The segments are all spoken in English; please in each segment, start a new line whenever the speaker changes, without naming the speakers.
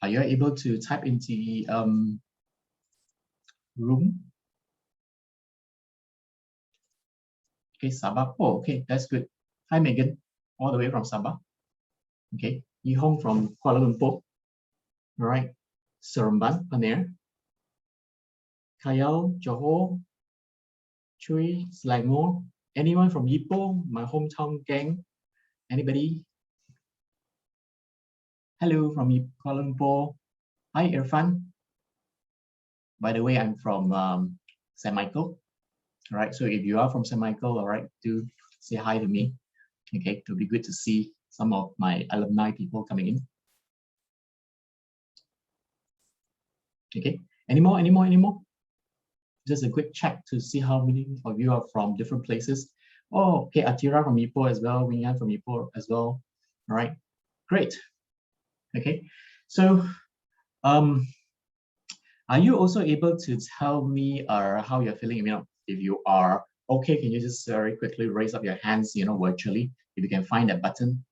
Are you able to type into the room? Okay, Sabah. Oh, okay, that's good. Hi, Megan, all the way from Sabah. Okay, Yi Hong from Kuala Lumpur. All right, Seremban, Paner. Kayal, Johor, Chui, Selangor. Anyone from Ipoh, my hometown gang? Anybody? Hello from Kuala Lumpur. Hi, Irfan. By the way, I'm from St. Michael. All right, so if you are from St. Michael, all right, do say hi to me. Okay, it'll be good to see some of my alumni people coming in. Okay, any more? Just a quick check to see how many of you are from different places. Oh, okay, Atira from Ipoh as well, Wing Yan from Ipoh as well. All right, great. Okay, so are you also able to tell me how you're feeling? If you are okay, can you just very quickly raise up your hands, virtually, if you can find that button.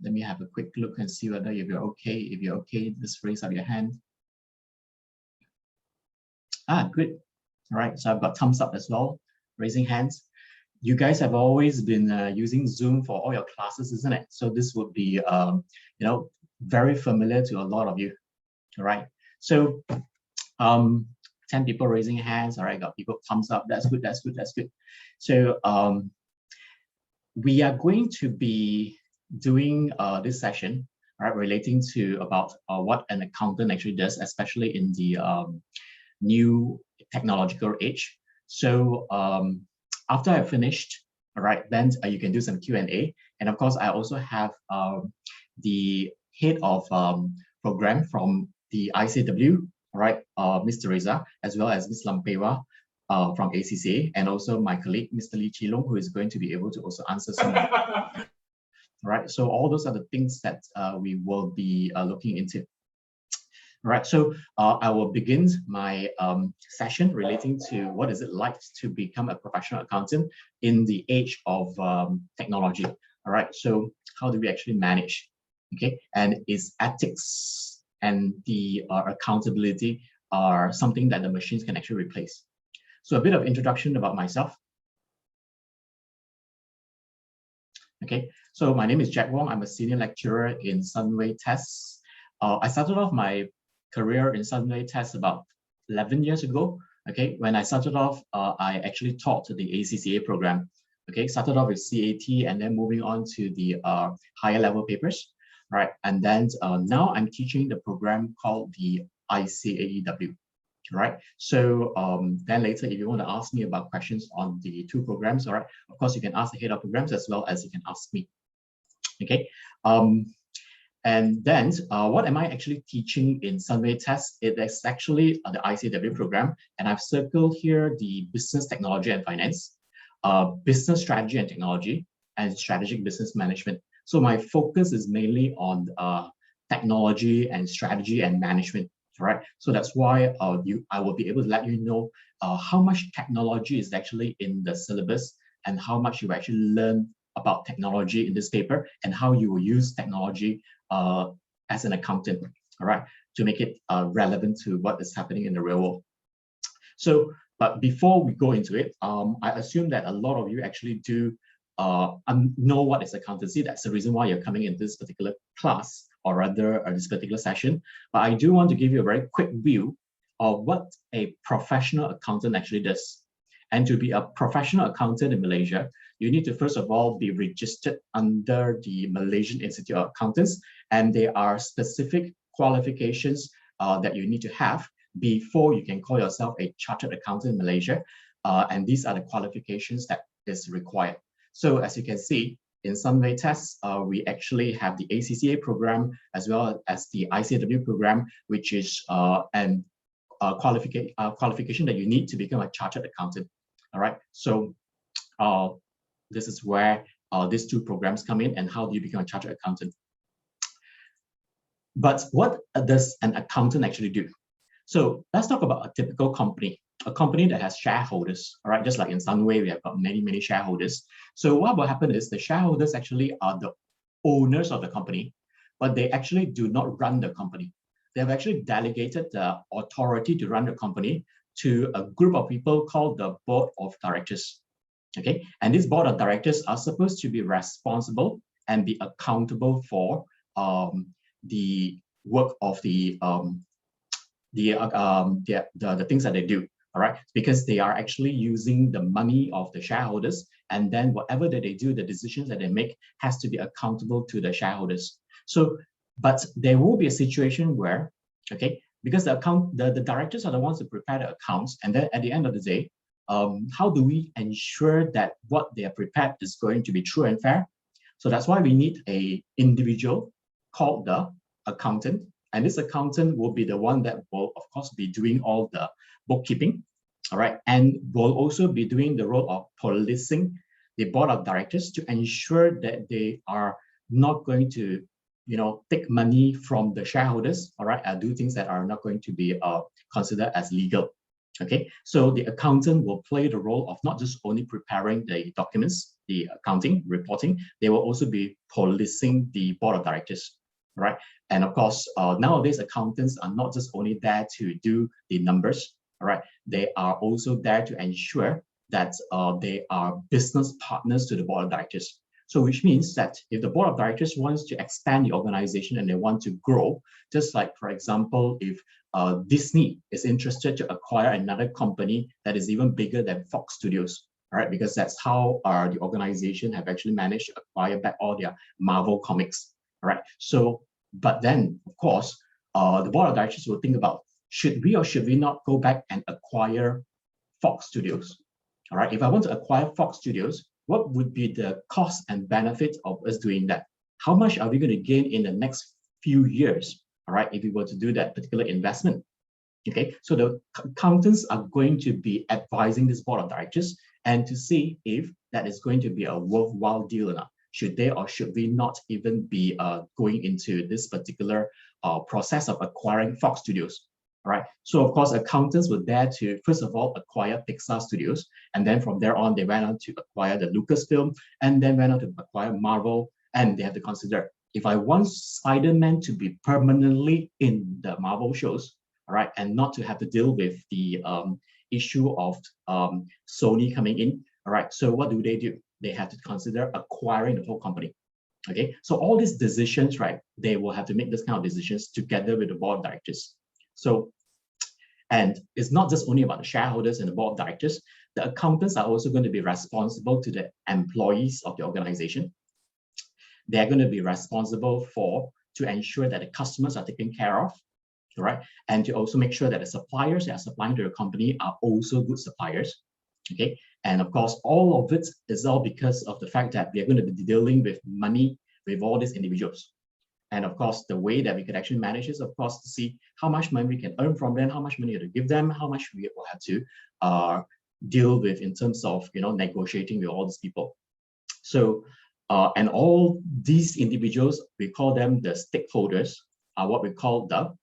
Let me have a quick look and see whether if you're okay. If you're okay, just raise up your hand. Ah, good. All right, so I've got thumbs up as well, raising hands. You guys have always been using Zoom for all your classes, isn't it? So this would be, very familiar to a lot of you. All right. So 10 people raising hands. All right, got people thumbs up. That's good. So we are going to be doing this session, right, relating to about what an accountant actually does, especially in the new technological age. So after I finished, all right, then you can do some Q&A. And of course, I also have the head of program from the ICW, all right, Ms. Teresa, as well as Ms. Lampewa from ACCA, and also my colleague, Mr. Lee Chilong, who is going to be able to also answer some. All right, so all those are the things that we will be looking into. All right, so I will begin my session relating to what is it like to become a professional accountant in the age of technology. All right, so how do we actually manage? Okay, and is ethics and the accountability are something that the machines can actually replace? So a bit of introduction about myself. Okay, so my name is Jack Wong. I'm a senior lecturer in Sunway TES. I started off my career in Sunway TES about 11 years ago. Okay, when I started off, I actually taught the ACCA program. Okay, started off with CAT and then moving on to the higher level papers, right? And then now I'm teaching the program called the ICAEW, right? So then later, if you want to ask me about questions on the two programs, all right, of course, you can ask the head of programs as well as you can ask me. Okay. And then what am I actually teaching in Sunway TES? It is actually the ICW program, and I've circled here the business technology and finance, business strategy and technology, and strategic business management. So my focus is mainly on technology and strategy and management, right? So that's why I will be able to let you know how much technology is actually in the syllabus and how much you actually learn about technology in this paper and how you will use technology as an accountant, all right, to make it relevant to what is happening in the real world. So, but before we go into it, I assume that a lot of you actually do know what is accountancy. That's the reason why you're coming in this particular class, or rather this particular session. But I do want to give you a very quick view of what a professional accountant actually does. And to be a professional accountant in Malaysia, you need to first of all be registered under the Malaysian Institute of Accountants, and there are specific qualifications that you need to have before you can call yourself a chartered accountant in Malaysia. And these are the qualifications that is required. So as you can see, in Sunway TES, we actually have the ACCA program as well as the ICW program, which is an qualification that you need to become a chartered accountant. All right, so this is where these two programs come in, and how do you become a chartered accountant? But what does an accountant actually do? So let's talk about a typical company, a company that has shareholders, all right? Just like in Sunway, we have got many shareholders. So what will happen is the shareholders actually are the owners of the company, but they actually do not run the company. They have actually delegated the authority to run the company to a group of people called the board of directors. Okay, and this board of directors are supposed to be responsible and be accountable for the work of the things that they do. All right, because they are actually using the money of the shareholders, and then whatever that they do, the decisions that they make has to be accountable to the shareholders. So, but there will be a situation where, okay, because the directors are the ones who prepare the accounts, and then at the end of the day, how do we ensure that what they are prepared is going to be true and fair? So that's why we need a individual called the accountant, and this accountant will be the one that will, of course, be doing all the bookkeeping, all right, and will also be doing the role of policing the board of directors to ensure that they are not going to, take money from the shareholders, all right, do things that are not going to be considered as legal. Okay, so the accountant will play the role of not just only preparing the documents, the accounting, reporting, they will also be policing the board of directors, right? And of course, nowadays accountants are not just only there to do the numbers, all right? They are also there to ensure that they are business partners to the board of directors. So which means that if the board of directors wants to expand the organization and they want to grow, just like, for example, if Disney is interested to acquire another company that is even bigger than Fox Studios, all right, because that's how the organization have actually managed to acquire back all their Marvel comics, all right? So, but then, of course, the board of directors will think about, should we or should we not go back and acquire Fox Studios? All right, if I want to acquire Fox Studios, what would be the cost and benefit of us doing that? How much are we going to gain in the next few years? All right, if we were to do that particular investment. Okay, so the accountants are going to be advising this board of directors and to see if that is going to be a worthwhile deal or not. Should they or should we not even be going into this particular process of acquiring Fox Studios? All right, so of course, accountants were there to, first of all, acquire Pixar Studios. And then from there on, they went on to acquire the Lucasfilm and then went on to acquire Marvel. And they have to consider, if I want Spider-Man to be permanently in the Marvel shows, all right, and not to have to deal with the issue of Sony coming in, all right, so what do? They have to consider acquiring the whole company. Okay, so all these decisions, right, they will have to make this kind of decisions together with the board of directors. So, and it's not just only about the shareholders and the board of directors. The accountants are also going to be responsible to the employees of the organization. They're going to be responsible to ensure that the customers are taken care of, right? And to also make sure that the suppliers that are supplying to the company are also good suppliers, okay? And of course, all of it is all because of the fact that we are going to be dealing with money with all these individuals. And of course, the way that we could actually manage is, of course, to see how much money we can earn from them, how much money to give them, how much we will have to deal with in terms of, negotiating with all these people. So, and all these individuals, we call them the stakeholders, are what we call the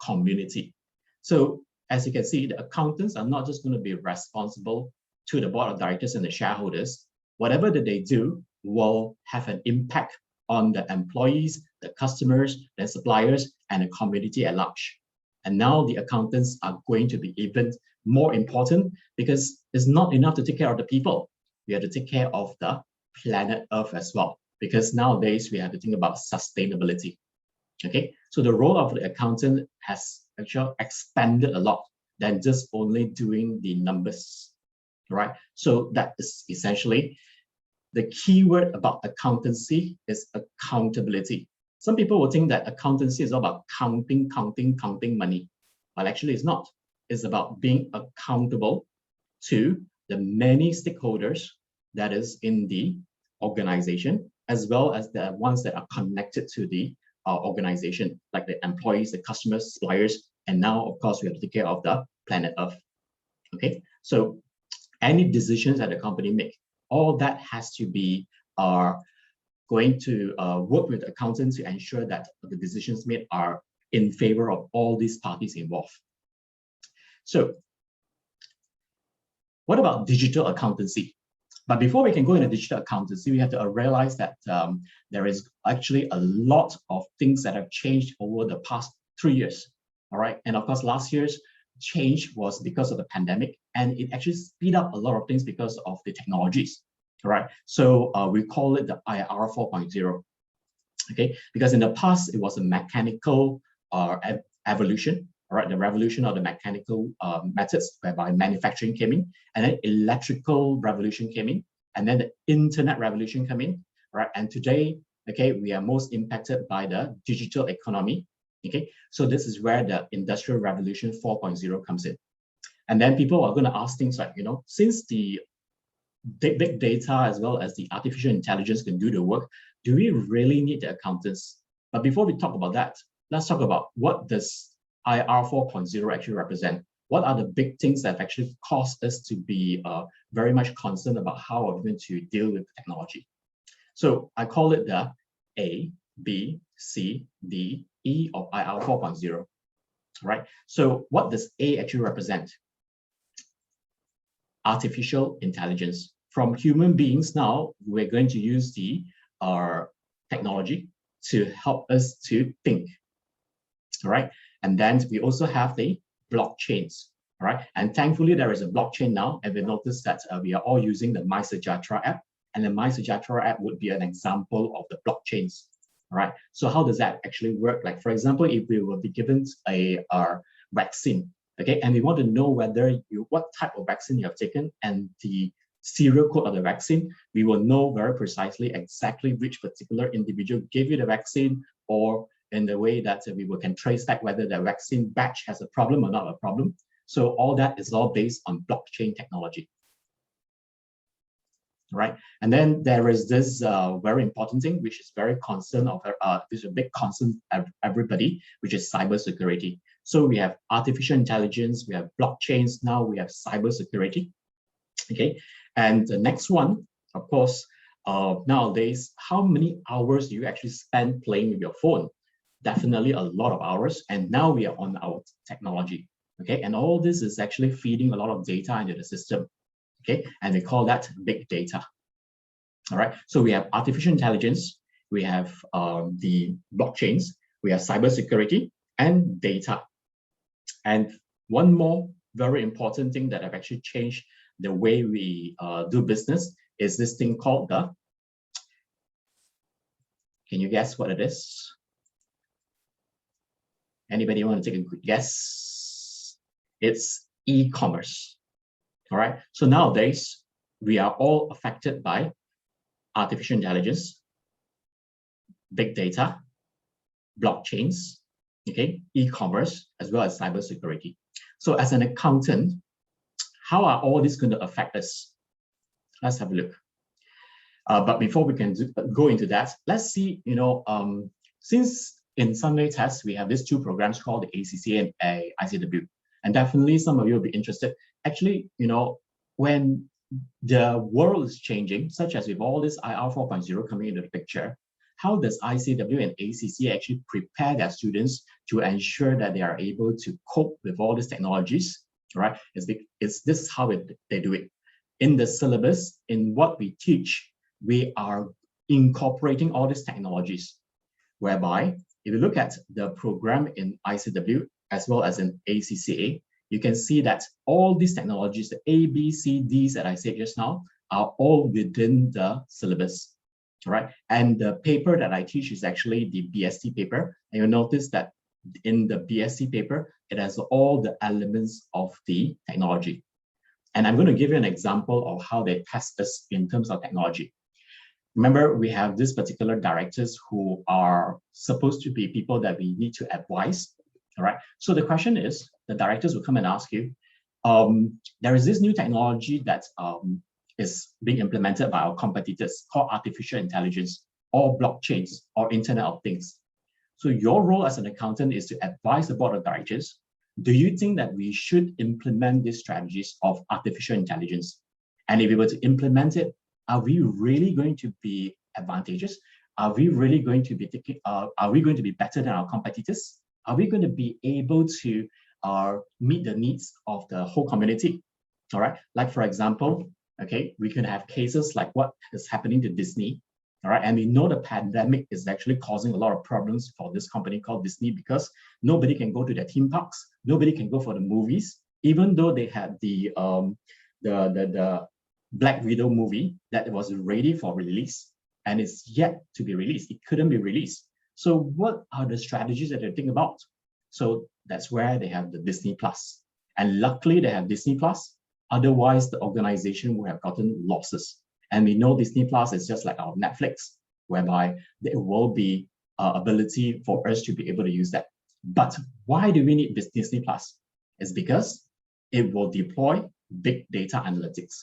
community. So as you can see, the accountants are not just going to be responsible to the board of directors and the shareholders. Whatever that they do will have an impact on the employees, the customers, the suppliers, and the community at large. And now the accountants are going to be even more important because it's not enough to take care of the people. We have to take care of the planet Earth as well, because nowadays we have to think about sustainability. Okay, so the role of the accountant has actually expanded a lot than just only doing the numbers, right? So that is essentially the key word about accountancy is accountability. Some people will think that accountancy is all about counting money, but actually it's not. It's about being accountable to the many stakeholders that is in the organization, as well as the ones that are connected to the organization, like the employees, the customers, suppliers, and now, of course, we have to take care of the planet Earth. Okay, so any decisions that the company make, all that has to be going to work with accountants to ensure that the decisions made are in favor of all these parties involved. So what about digital accountancy? But before we can go into digital accountancy, we have to realize that there is actually a lot of things that have changed over the past 3 years. All right. And of course, last year's change was because of the pandemic, and it actually speed up a lot of things because of the technologies. All right. So we call it the IR 4.0. Okay. Because in the past, it was a mechanical evolution. All right, the revolution of the mechanical methods whereby manufacturing came in, and then electrical revolution came in, and then the internet revolution came in, right? And today, okay, we are most impacted by the digital economy, okay? So this is where the industrial revolution 4.0 comes in. And then people are going to ask things like, since the big data as well as the artificial intelligence can do the work, do we really need the accountants? But before we talk about that, let's talk about what does IR 4.0 actually represent. What are the big things that actually caused us to be very much concerned about how we're going to deal with technology? So I call it the A, B, C, D, E of IR 4.0, right? So what does A actually represent? Artificial intelligence. From human beings now, we're going to use the technology to help us to think, all right? And then we also have the blockchains, all right? And thankfully, there is a blockchain now, and we notice that we are all using the MySejahtera app, and the MySejahtera app would be an example of the blockchains, all right? So how does that actually work? Like, for example, if we will be given a vaccine, okay, and we want to know what type of vaccine you have taken and the serial code of the vaccine, we will know very precisely exactly which particular individual gave you the vaccine, or in the way that we can trace back whether the vaccine batch has a problem or not a problem. So all that is all based on blockchain technology, right? And then there is this very important thing, which is very concern of this is a big concern of everybody, which is cybersecurity. So we have artificial intelligence, we have blockchains, now we have cybersecurity. Okay, and the next one, of course, nowadays, how many hours do you actually spend playing with your phone? Definitely a lot of hours, and now we are on our technology, okay? And all this is actually feeding a lot of data into the system, okay? And we call that big data, all right? So we have artificial intelligence, we have the blockchains, we have cybersecurity and data. And one more very important thing that have actually changed the way we do business is this thing called the, can you guess what it is? Anybody want to take a good guess? It's e-commerce, all right? So nowadays, we are all affected by artificial intelligence, big data, blockchains, okay, e-commerce, as well as cybersecurity. So as an accountant, how are all these going to affect us? Let's have a look. But before we can go into that, let's see, since in Sunway TES, we have these two programs called the ACCA and ICW. And definitely some of you will be interested. Actually, when the world is changing, such as with all this IR 4.0 coming into the picture, how does ICW and ACCA actually prepare their students to ensure that they are able to cope with all these technologies, right? This is how they do it. In the syllabus, in what we teach, we are incorporating all these technologies, whereby if you look at the program in ICW as well as in ACCA, you can see that all these technologies, the A, B, C, Ds that I said just now, are all within the syllabus, right? And the paper that I teach is actually the BSc paper. And you'll notice that in the BSc paper, it has all the elements of the technology. And I'm going to give you an example of how they test us in terms of technology. Remember, we have these particular directors who are supposed to be people that we need to advise, all right? So the question is, the directors will come and ask you, there is this new technology that is being implemented by our competitors called artificial intelligence or blockchains or Internet of Things. So your role as an accountant is to advise the board of directors. Do you think that we should implement these strategies of artificial intelligence? And if we were to implement it, are we really going to be advantageous? Are we really going to be are we going to be better than our competitors? Are we going to be able to meet the needs of the whole community? All right. Like for example, Okay, we can have cases like what is happening to Disney. All right, and we know the pandemic is actually causing a lot of problems for this company called Disney because nobody can go to their theme parks, nobody can go for the movies, even though they had the Black Widow movie that was ready for release and it's yet to be released. It couldn't be released. So what are the strategies that they think about? So that's where they have the Disney Plus. And luckily they have Disney Plus. Otherwise, the organization would have gotten losses. And we know Disney Plus is just like our Netflix, whereby there will be ability for us to be able to use that. But why do we need Disney Plus? It's because it will deploy big data analytics.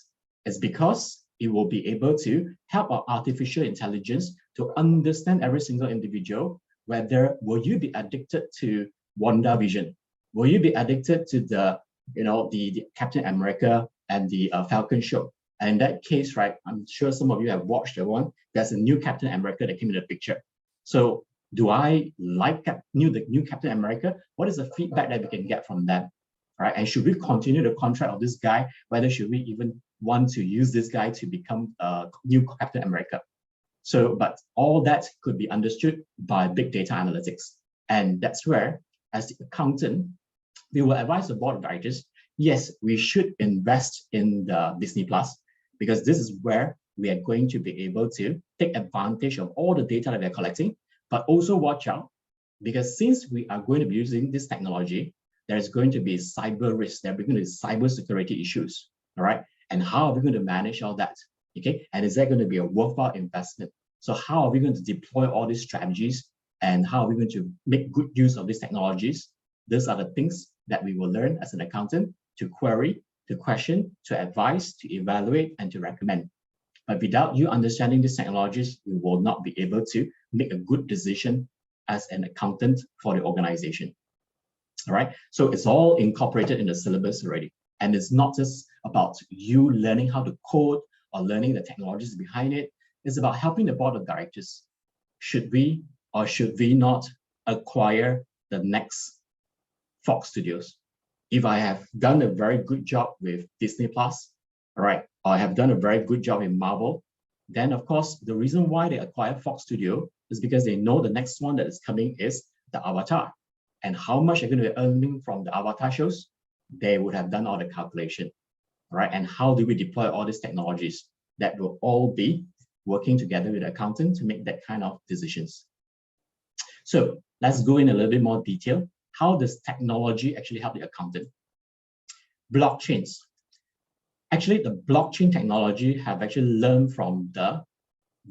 It's because it will be able to help our artificial intelligence to understand every single individual, whether will you be addicted to WandaVision? Will you be addicted to the Captain America and the Falcon show? And in that case, right, I'm sure some of you have watched the one. There's a new Captain America that came in the picture. So do I like the new Captain America? What is the feedback that we can get from them? Right? And should we continue the contract of this guy? Whether should we even want to use this guy to become a new Captain America? So, but all that could be understood by big data analytics. And that's where, as the accountant, we will advise the board of directors, yes, we should invest in the Disney Plus, because this is where we are going to be able to take advantage of all the data that we're collecting, but also watch out, because since we are going to be using this technology, there's going to be cyber risk, there are going to be cyber security issues, all right? And how are we going to manage all that, okay? And is that going to be a worthwhile investment? So how are we going to deploy all these strategies, and how are we going to make good use of these technologies? These are the things that we will learn as an accountant to query, to question, to advise, to evaluate, and to recommend. But without you understanding these technologies, you will not be able to make a good decision as an accountant for the organization. All right, so it's all incorporated in the syllabus already. And it's not just about you learning how to code or learning the technologies behind it. It's about helping the board of directors. Should we or should we not acquire the next Fox Studios? If I have done a very good job with Disney Plus, all right, or I have done a very good job in Marvel, then of course, the reason why they acquired Fox Studio is because they know the next one that is coming is the Avatar. And how much they're going to be earning from the Avatar shows, they would have done all the calculation, right? And how do we deploy all these technologies that will all be working together with the accountant to make that kind of decisions. So let's go in a little bit more detail. How does technology actually help the accountant? Blockchains. Actually, the blockchain technology have actually learned from the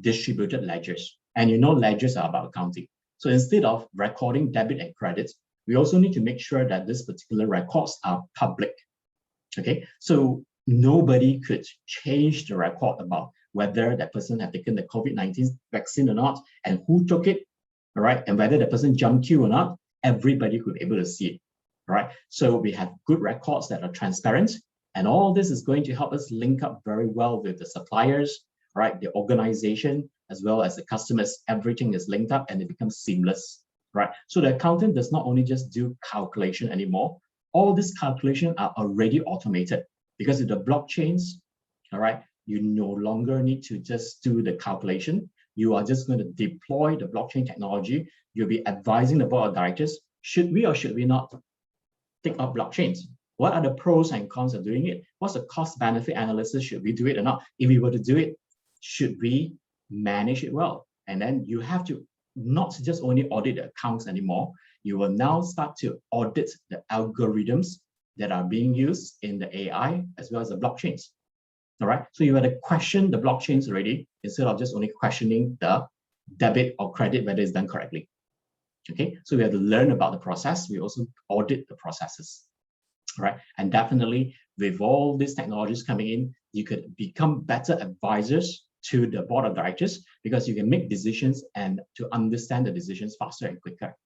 distributed ledgers. And you know, ledgers are about accounting. So instead of recording debit and credits, we also need to make sure that this particular records are public. Okay, so nobody could change the record about whether that person had taken the COVID-19 vaccine or not, and who took it, all right, and whether the person jumped queue or not. Everybody could be able to see it, all right? So we have good records that are transparent, and all this is going to help us link up very well with the suppliers, right, the organization, as well as the customers. Everything is linked up and it becomes seamless, right? So the accountant does not only just do calculation anymore, all these calculations are already automated, because with the blockchains, all right, you no longer need to just do the calculation. You are just going to deploy the blockchain technology. You'll be advising the board of directors, should we or should we not take up blockchains? What are the pros and cons of doing it? What's the cost benefit analysis? Should we do it or not? If we were to do it, should we manage it well? And then you have to not just only audit the accounts anymore. You will now start to audit the algorithms that are being used in the AI as well as the blockchains. All right, so you have to question the blockchains already instead of just only questioning the debit or credit whether it's done correctly. Okay, so we have to learn about the process. We also audit the processes. All right, and definitely with all these technologies coming in, you could become better advisors to the board of directors, because you can make decisions and to understand the decisions faster and quicker.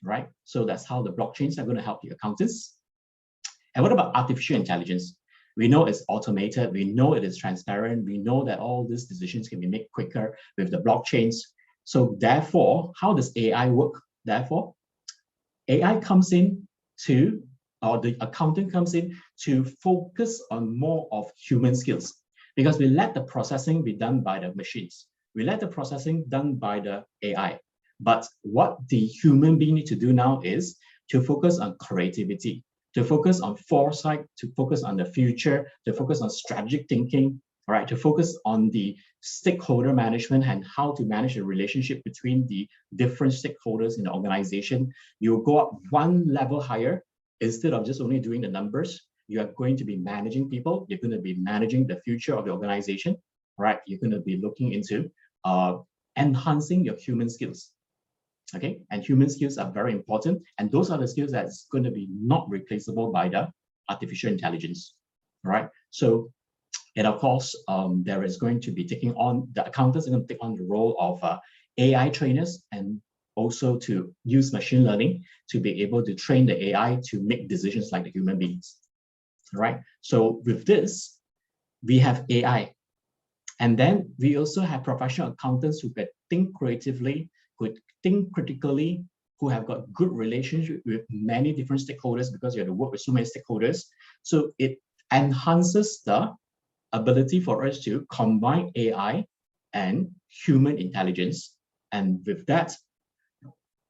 Right, so that's how the blockchains are going to help the accountants. And what about artificial intelligence? We know it's automated, we know it is transparent, we know that all these decisions can be made quicker with the blockchains. So therefore, how does AI work? Therefore, AI comes in or the accountant comes in to focus on more of human skills. because we let the processing be done by the machines. We let the processing done by the AI. But what the human being need to do now is to focus on creativity, to focus on foresight, to focus on the future, to focus on strategic thinking, right? To focus on the stakeholder management and how to manage the relationship between the different stakeholders in the organization. You go up one level higher. Instead of just only doing the numbers, you are going to be managing people. You're going to be managing the future of the organization, right? You're going to be looking into enhancing your human skills. Okay, and human skills are very important, and those are the skills that's going to be not replaceable by the artificial intelligence, right? So, and of course, there is going to be taking on, the accountants are going to take on the role of AI trainers, and also to use machine learning to be able to train the AI to make decisions like the human beings, right? So with this, we have AI, and then we also have professional accountants who can think creatively, could think critically, who have got good relationship with many different stakeholders, because you have to work with so many stakeholders. So it enhances the ability for us to combine AI and human intelligence. And with that,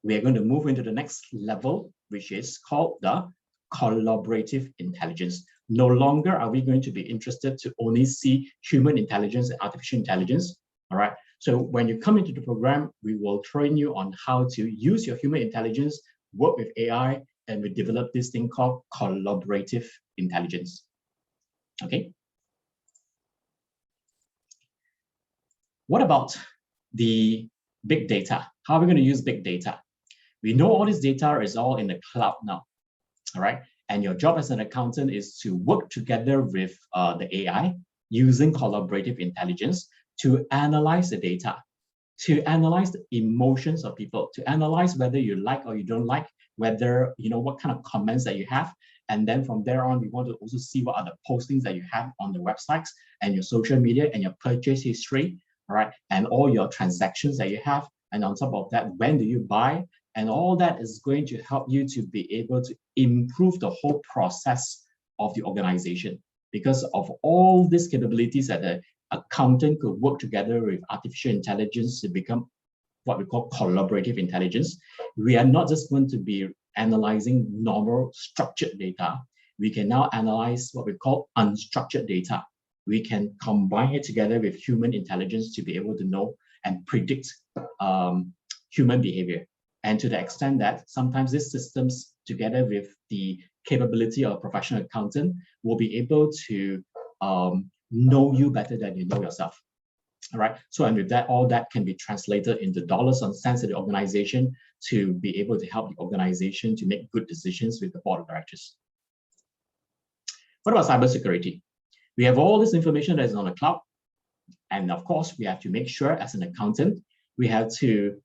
we are going to move into the next level, which is called the collaborative intelligence. No longer are we going to be interested to only see human intelligence and artificial intelligence. All right. So when you come into the program, we will train you on how to use your human intelligence, work with AI, and we develop this thing called collaborative intelligence. Okay. What about the big data? How are we going to use big data? We know all this data is all in the cloud now. All right. And your job as an accountant is to work together with the AI using collaborative intelligence to analyze the data, to analyze the emotions of people, to analyze whether you like or you don't like, whether, you know, what kind of comments that you have. And then from there on, we want to also see what are the postings that you have on the websites and your social media and your purchase history, all right, and all your transactions that you have. And on top of that, when do you buy? And all that is going to help you to be able to improve the whole process of the organization. Because of all these capabilities that the accountant could work together with artificial intelligence to become what we call collaborative intelligence, we are not just going to be analyzing normal structured data. We can now analyze what we call unstructured data. We can combine it together with human intelligence to be able to know and predict human behavior. And to the extent that sometimes these systems, together with the capability of a professional accountant, will be able to know you better than you know yourself. All right. So, and with that, all that can be translated into dollars and cents of the organization to be able to help the organization to make good decisions with the board of directors. What about cybersecurity? We have all this information that is on the cloud. And of course, we have to make sure as an accountant, we have to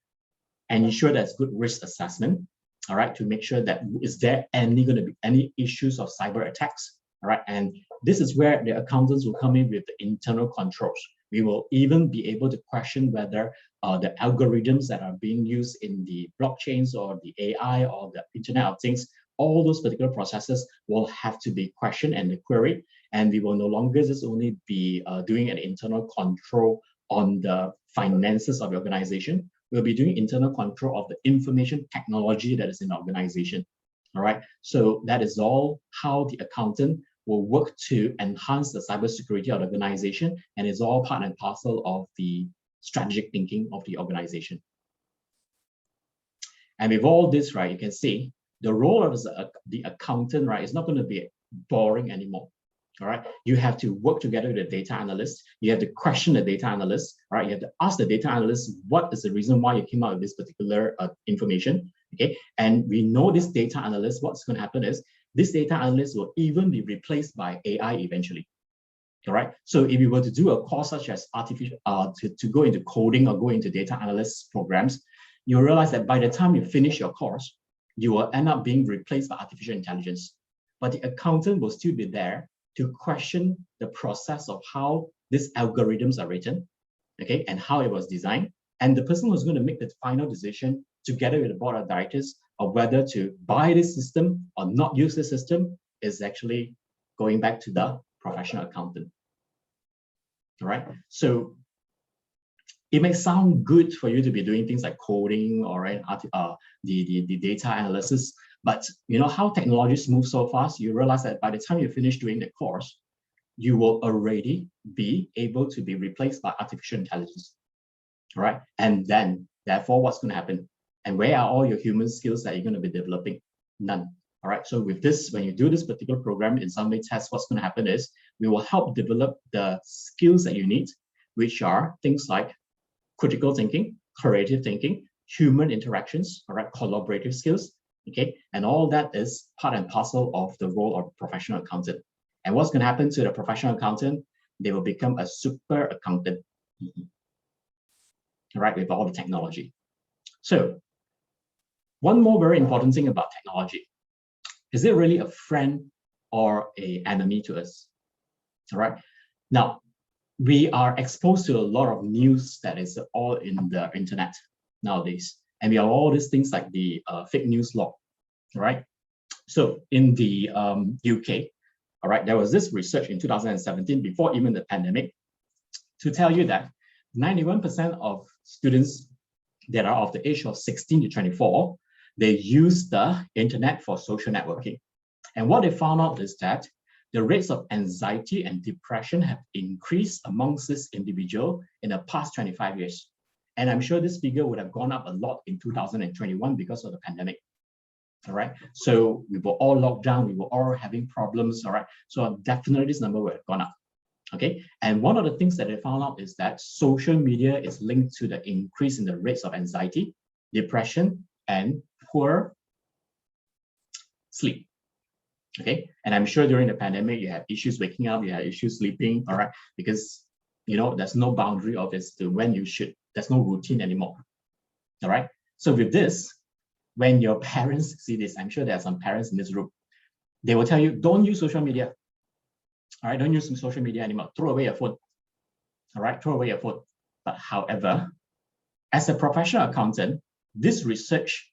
ensure there's good risk assessment, all right, to make sure that is there going to be any issues of cyber attacks, all right? And this is where the accountants will come in with the internal controls. We will even be able to question whether the algorithms that are being used in the blockchains or the AI or the Internet of Things, all those particular processes will have to be questioned and queried. And we will no longer just only be doing an internal control on the finances of the organization. We'll be doing internal control of the information technology that is in the organization. All right. So that is all how the accountant will work to enhance the cybersecurity of the organization, and it's all part and parcel of the strategic thinking of the organization. And with all this, right, you can see the role of the accountant, right, is not going to be boring anymore. All right, you have to work together with the data analyst. You have to question the data analyst. All right, you have to ask the data analyst what is the reason why you came out with this particular information. Okay, and we know this data analyst. What's going to happen is this data analyst will even be replaced by AI eventually. All right, so if you were to do a course such as artificial to go into coding or go into data analyst programs, you'll realize that by the time you finish your course, you will end up being replaced by artificial intelligence. But the accountant will still be there to question the process of how these algorithms are written, okay, and how it was designed. And the person who's going to make the final decision together with the board of directors of whether to buy this system or not use this system is actually going back to the professional accountant. all right? So it may sound good for you to be doing things like coding or the data analysis, but you know how technologies move so fast, you realize that by the time you finish doing the course, you will already be able to be replaced by artificial intelligence, right? And then, therefore, what's going to happen? And where are all your human skills that you're going to be developing? None. All right. So with this, when you do this particular program in Sunway TES, what's going to happen is we will help develop the skills that you need, which are things like critical thinking, creative thinking, human interactions, all right, collaborative skills, okay? And all that is part and parcel of the role of professional accountant. And what's going to happen to the professional accountant? They will become a super accountant, all right, with all the technology. So one more very important thing about technology, is it really a friend or an enemy to us? All right. Now, we are exposed to a lot of news that is all in the internet nowadays. And we have all these things like the fake news law, right? So in the UK, all right, there was this research in 2017, before even the pandemic, to tell you that 91% of students that are of the age of 16 to 24, they use the internet for social networking. And what they found out is that the rates of anxiety and depression have increased amongst this individual in the past 25 years. And I'm sure this figure would have gone up a lot in 2021 because of the pandemic. All right. So we were all locked down. We were all having problems. All right. So definitely this number would have gone up. Okay. And one of the things that they found out is that social media is linked to the increase in the rates of anxiety, depression, and poor sleep. Okay. And I'm sure during the pandemic, you had issues waking up, you had issues sleeping. All right. Because, you know, there's no boundary of this to when you should, there's no routine anymore. All right. So with this, when your parents see this, I'm sure there are some parents in this room, they will tell you, don't use social media. All right, don't use social media anymore. Throw away your phone. All right, throw away your phone. But however, as a professional accountant, this research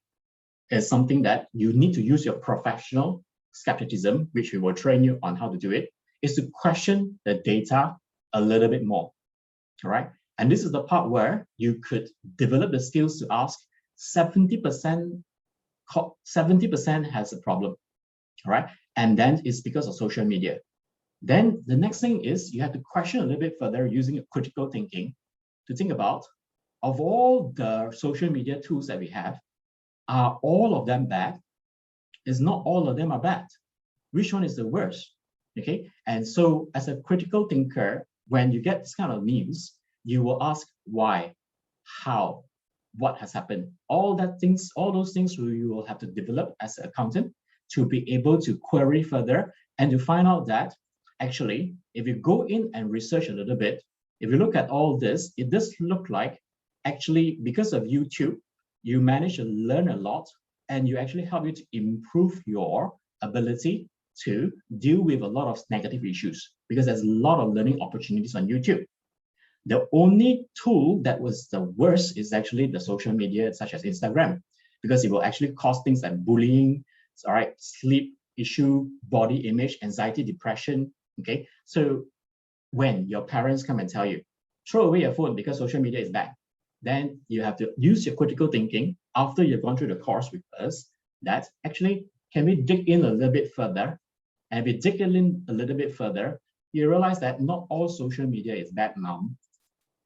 is something that you need to use your professional skepticism, which we will train you on how to do it, is to question the data a little bit more. All right. And this is the part where you could develop the skills to ask 70% has a problem. All right. And then it's because of social media. Then the next thing is you have to question a little bit further using critical thinking to think about, of all the social media tools that we have, are all of them bad? Is not all of them are bad. Which one is the worst? Okay. And so as a critical thinker, when you get this kind of news, you will ask why, how, what has happened. All those things you will have to develop as an accountant to be able to query further and to find out that actually, if you go in and research a little bit, if you look at all this, it does look like actually because of YouTube, you manage to learn a lot and you actually help you to improve your ability to deal with a lot of negative issues because there's a lot of learning opportunities on YouTube. The only tool that was the worst is actually the social media such as Instagram, because it will actually cause things like bullying, all right, sleep issue, body image, anxiety, depression. Okay, so when your parents come and tell you, throw away your phone because social media is bad, then you have to use your critical thinking after you've gone through the course with us, that actually, can we dig in a little bit further? And if we dig in a little bit further, you realize that not all social media is bad, mom.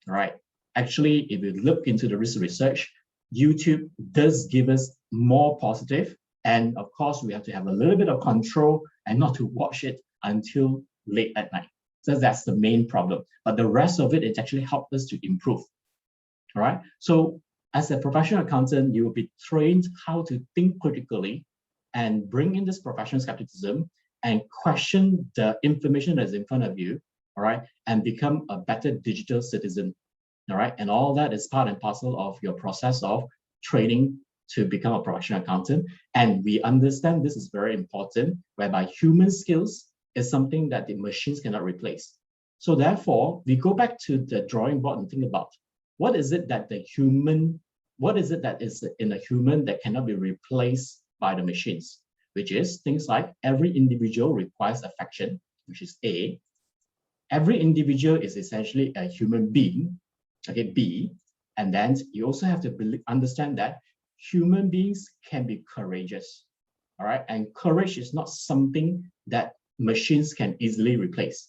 Right? Actually, if you look into the research, YouTube does give us more positive. And of course, we have to have a little bit of control and not to watch it until late at night. So that's the main problem. But the rest of it actually helped us to improve. All right. So as a professional accountant, you will be trained how to think critically and bring in this professional skepticism and question the information that's in front of you. All right, and become a better digital citizen. All right, and all that is part and parcel of your process of training to become a professional accountant. And we understand this is very important, whereby human skills is something that the machines cannot replace. So therefore, we go back to the drawing board and think about what is it that is in a human that cannot be replaced by the machines, which is things like every individual requires affection, which is A. every individual is essentially a human being, okay, B. And then you also have to understand that human beings can be courageous, all right? And courage is not something that machines can easily replace,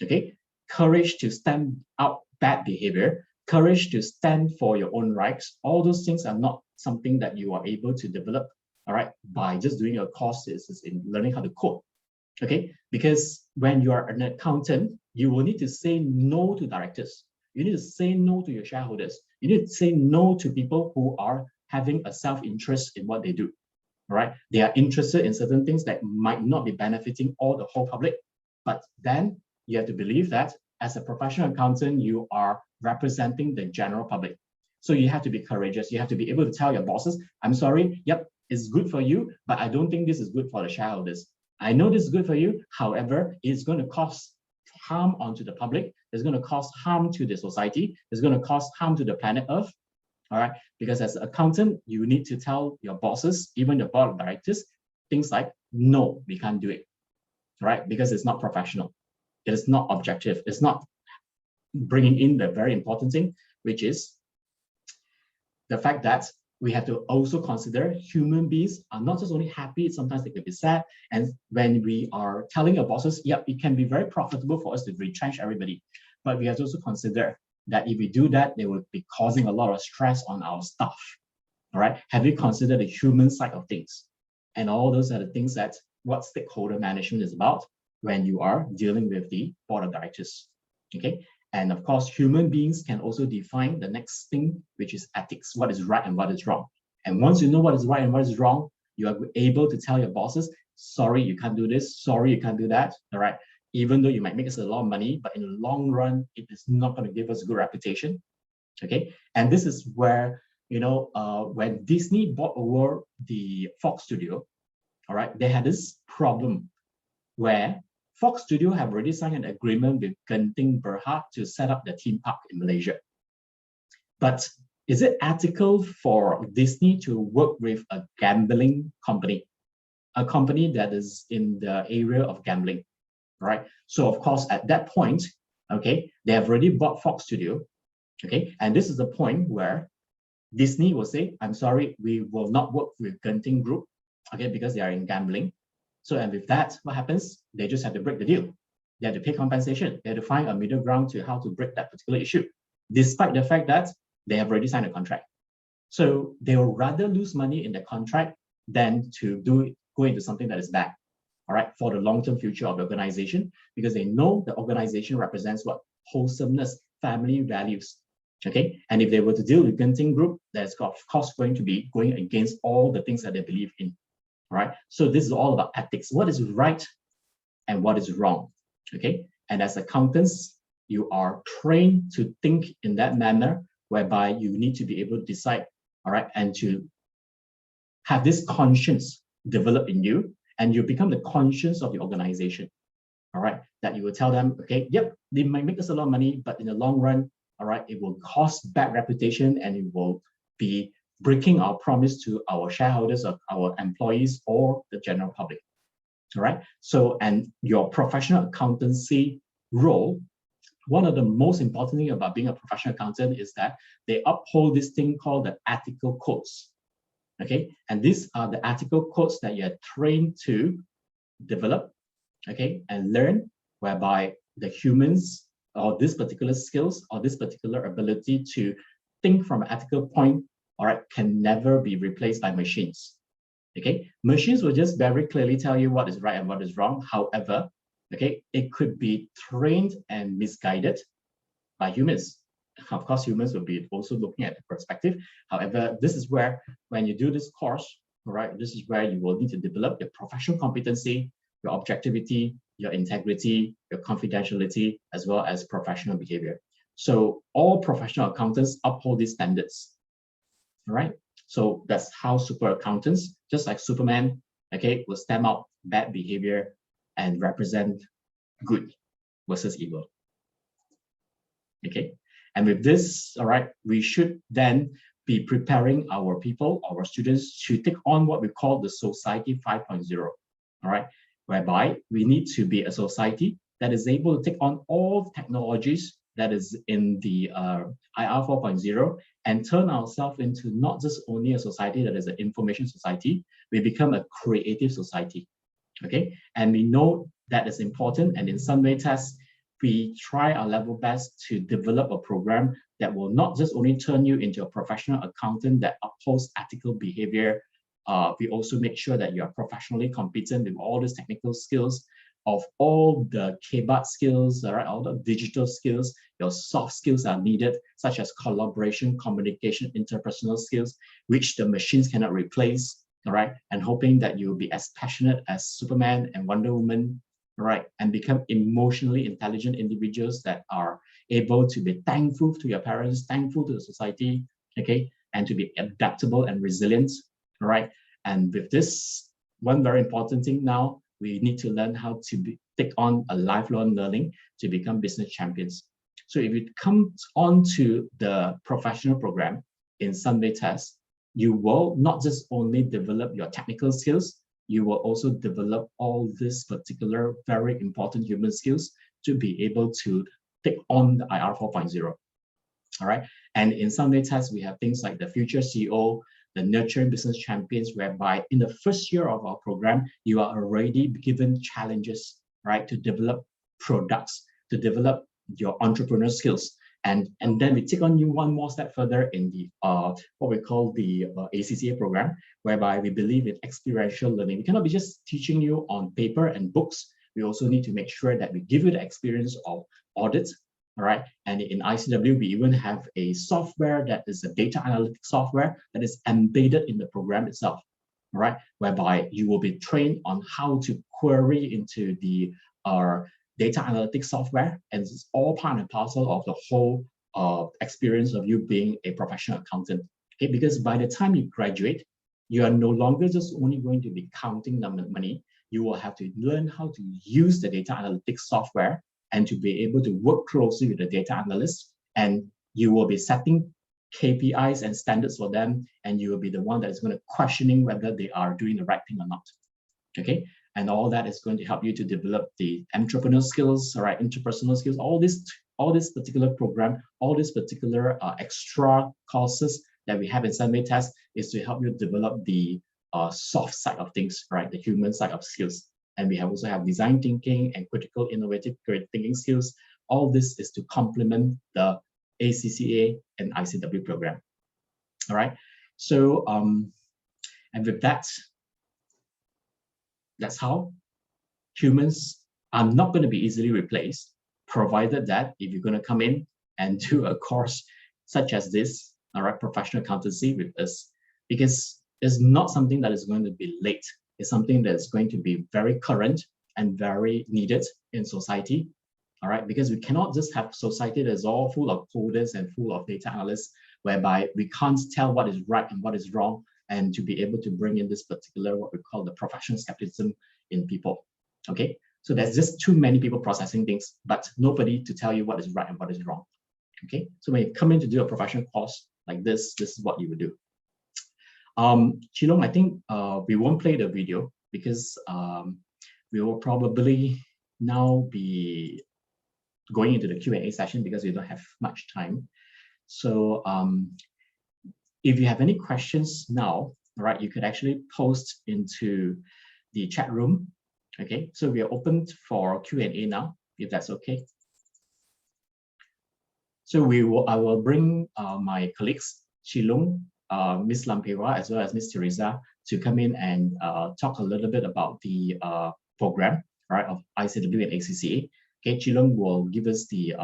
okay? Courage to stand out bad behavior, courage to stand for your own rights, all those things are not something that you are able to develop, all right, by just doing a course in learning how to code, okay? Because when you are an accountant, you will need to say no to directors. You need to say no to your shareholders. You need to say no to people who are having a self-interest in what they do, right? They are interested in certain things that might not be benefiting all the whole public. But then you have to believe that as a professional accountant, you are representing the general public. So you have to be courageous. You have to be able to tell your bosses, I'm sorry, yep, it's good for you, but I don't think this is good for the shareholders. I know this is good for you. However, it's going to cause harm onto the public. It's going to cause harm to the society. It's going to cause harm to the planet Earth. All right. Because as an accountant, you need to tell your bosses, even your board of directors, things like, no, we can't do it. Right? Because it's not professional. It is not objective. It's not bringing in the very important thing, which is the fact that we have to also consider human beings are not just only happy, sometimes they can be sad. And when we are telling our bosses, yep, it can be very profitable for us to retrench everybody. But we have to also consider that if we do that, they will be causing a lot of stress on our staff. All right. Have you considered the human side of things? And all those are the things that what stakeholder management is about when you are dealing with the board of directors. Okay. And of course, human beings can also define the next thing, which is ethics, what is right and what is wrong. And once you know what is right and what is wrong, you are able to tell your bosses, sorry, you can't do this. Sorry, you can't do that. All right. Even though you might make us a lot of money, but in the long run, it is not going to give us a good reputation. Okay. And this is where, when Disney bought over the Fox studio, all right, they had this problem where Fox Studio have already signed an agreement with Genting Berhad to set up the theme park in Malaysia. But is it ethical for Disney to work with a gambling company, a company that is in the area of gambling, right? So of course, at that point, okay, they have already bought Fox Studio, okay? And this is the point where Disney will say, I'm sorry, we will not work with Genting Group, okay, because they are in gambling. So, and with that, what happens? They just have to break the deal. They have to pay compensation. They have to find a middle ground to how to break that particular issue, despite the fact that they have already signed a contract. So they will rather lose money in the contract than to go into something that is bad, all right, for the long-term future of the organization, because they know the organization represents what? Wholesomeness, family values, okay? And if they were to deal with Genting Group, that's of course going to be going against all the things that they believe in. Right? So this is all about ethics. What is right and what is wrong? Okay. And as accountants, you are trained to think in that manner, whereby you need to be able to decide, all right, and to have this conscience develop in you, and you become the conscience of the organization. All right, that you will tell them, okay, yep, they might make us a lot of money, but in the long run, all right, it will cost bad reputation and it will be breaking our promise to our shareholders, or our employees, or the general public. All right. So, and your professional accountancy role, one of the most important things about being a professional accountant is that they uphold this thing called the ethical codes. Okay. And these are the ethical codes that you're trained to develop, okay, and learn, whereby the humans or this particular skills or this particular ability to think from an ethical point, all right, can never be replaced by machines. Okay, machines will just very clearly tell you what is right and what is wrong. However, okay, it could be trained and misguided by humans. Of course, humans will be also looking at the perspective. However, this is where, when you do this course, all right, this is where you will need to develop your professional competency, your objectivity, your integrity, your confidentiality, as well as professional behavior. So all professional accountants uphold these standards. All right. So that's how super accountants, just like Superman, okay, will stamp out bad behavior and represent good versus evil. Okay. And with this, all right, we should then be preparing our people, our students, to take on what we call the Society 5.0. All right. Whereby we need to be a society that is able to take on all technologies that is in the IR 4.0 and turn ourselves into not just only a society that is an information society, we become a creative society. Okay, and we know that is important. And in Sunway TES, we try our level best to develop a program that will not just only turn you into a professional accountant that upholds ethical behavior. We also make sure that you are professionally competent with all these technical skills of all the KBAT skills, right, all the digital skills. Your soft skills are needed, such as collaboration, communication, interpersonal skills, which the machines cannot replace. All right, and hoping that you will be as passionate as Superman and Wonder Woman, right, and become emotionally intelligent individuals that are able to be thankful to your parents, thankful to the society, okay, and to be adaptable and resilient, all right. And with this, one very important thing now, we need to learn how to take on a lifelong learning to become business champions. So if it comes on to the professional program in Sunway TES, you will not just only develop your technical skills, you will also develop all these particular very important human skills to be able to take on the IR 4.0. All right. And in Sunway TES, we have things like the Future CEO, the Nurturing Business Champions, whereby in the first year of our program, you are already given challenges, right, to develop products, to develop your entrepreneurial skills. And then we take on you one more step further in the what we call the ACCA program, whereby we believe in experiential learning. We cannot be just teaching you on paper and books. We also need to make sure that we give you the experience of audit, all right? And in ICW, we even have a software that is a data analytics software that is embedded in the program itself, all right? Whereby you will be trained on how to query into the data analytics software, and it's all part and parcel of the whole experience of you being a professional accountant. Okay, because by the time you graduate, you are no longer just only going to be counting the money. You will have to learn how to use the data analytics software and to be able to work closely with the data analysts. And you will be setting KPIs and standards for them, and you will be the one that is going to questioning whether they are doing the right thing or not. Okay. And all that is going to help you to develop the entrepreneurial skills, all right, interpersonal skills, all this particular program, all these particular extra courses that we have in Sunway TES is to help you develop the soft side of things, right, the human side of skills. And we also have design thinking and critical innovative creative thinking skills. All this is to complement the ACCA and ICW program. All right. So, and with that, that's how humans are not going to be easily replaced, provided that if you're going to come in and do a course such as this, all right, professional accountancy with us, because it's not something that is going to be late. It's something that's going to be very current and very needed in society, all right, because we cannot just have society that's all full of coders and full of data analysts, whereby we can't tell what is right and what is wrong, and to be able to bring in this particular, what we call the professional skepticism in people, okay? So there's just too many people processing things, but nobody to tell you what is right and what is wrong, okay? So when you come in to do a professional course like this is what you would do. Chilong, I think we won't play the video because we will probably now be going into the Q&A session because we don't have much time. So if you have any questions now, all right, you could actually post into the chat room. Okay, so we are open for Q&A now, if that's okay. So I will bring my colleagues, Chilong, Ms. Lampewa, as well as Ms. Teresa, to come in and talk a little bit about the program, right, of ICW and ACCA. Okay, Chilong will give us the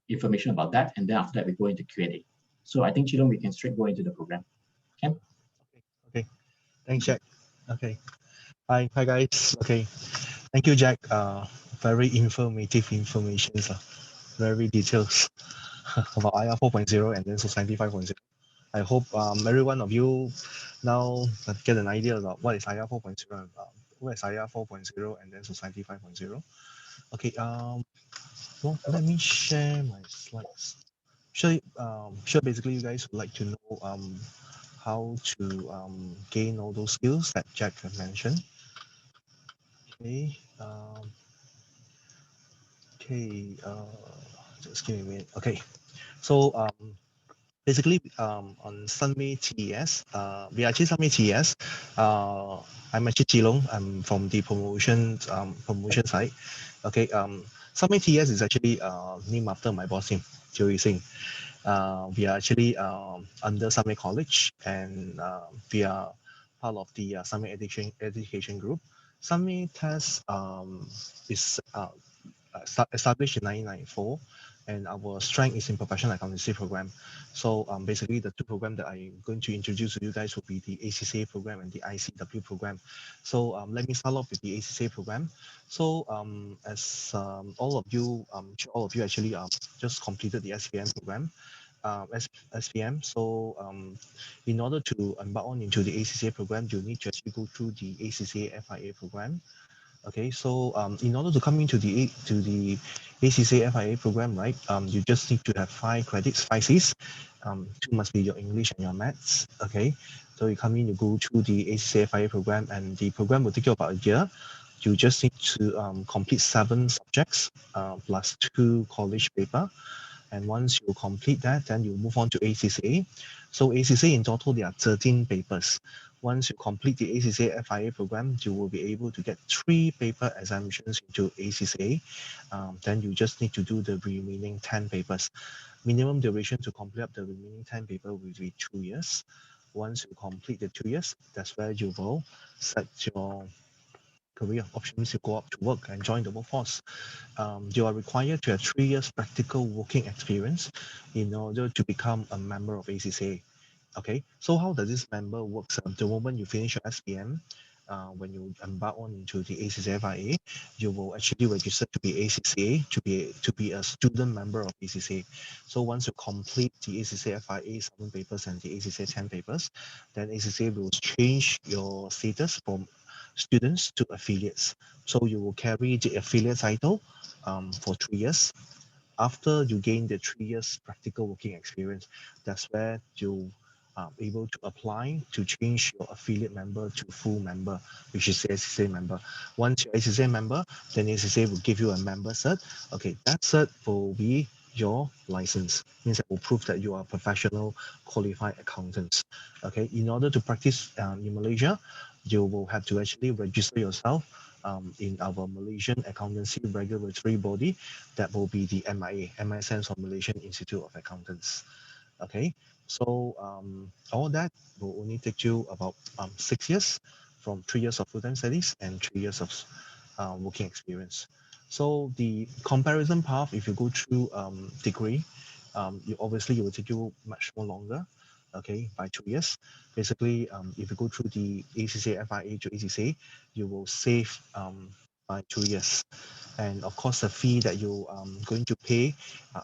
information about that, and then after that we go into Q&A. So I think Chilong, we can straight go into the program. Ken?
Okay. Thanks, Jack. Okay. Hi guys. Okay. Thank you, Jack. Very informative information, very details about IR 4.0 and then Society 5.0. I hope every one of you now get an idea about what is IR 4.0 and what is IR 4.0 and then Society 5.0. Okay. Well, let me share my slides. Sure. Basically, you guys would like to know how to gain all those skills that Jack mentioned. Okay. Okay. Just give me a minute. Okay. So basically on Sunway TES, we are actually Sunway TES. I'm actually Jilong. I'm from the promotion side. Okay. Sunway TES is actually named after my boss name, Joey Singh. We are actually under Sunway College, and we are part of the Sunway education group. Sunway TES is established in 1994, and our strength is in professional accountancy program. So basically, the two programs that I'm going to introduce to you guys will be the ACCA program and the ICW program. So let me start off with the ACCA program. So as all of you actually just completed the SPM program, SPM. So in order to embark on into the ACCA program, you need to actually go through the ACCA FIA program. Okay, so in order to come into the ACCA FIA program, right, you just need to have 5 credits, 5 Cs. Two must be your English and your maths. Okay, so you come in, you go through the ACCA FIA program, and the program will take you about a year. You just need to complete 7 subjects plus 2 college paper. And once you complete that, then you move on to ACCA. So ACCA in total, there are 13 papers. Once you complete the ACCA FIA program, you will be able to get 3 paper exemptions into ACCA. Then you just need to do the remaining 10 papers. Minimum duration to complete up the remaining 10 paper will be 2 years. Once you complete the 2 years, that's where you will set your career options to go up to work and join the workforce. You are required to have 3 years practical working experience in order to become a member of ACCA. Okay, so how does this member works? The moment you finish your SPM, when you embark on into the ACCA FIA, you will actually register to be ACCA to be a student member of ACCA. So once you complete the ACCA FIA 7 papers and the ACCA 10 papers, then ACCA will change your status from students to affiliates. So you will carry the affiliate title for 3 years. After you gain the 3 years practical working experience, that's where you are able to apply to change your affiliate member to full member, which is the SCA member. Once you're SCA member, then SCA will give you a member cert. Okay, that cert will be your license. Means it will prove that you are a professional qualified accountant. Okay, in order to practice in Malaysia, you will have to actually register yourself in our Malaysian accountancy regulatory body, that will be the MIA. MIA stands for Malaysian Institute of Accountants. Okay, so all that will only take you about 6 years, from 3 years of full-time studies and 3 years of working experience. So the comparison path, if you go through degree, you obviously it will take you much more longer. Okay, by 2 years. Basically, if you go through the ACCA FIA to ACCA, you will save by 2 years. And of course, the fee that you going to pay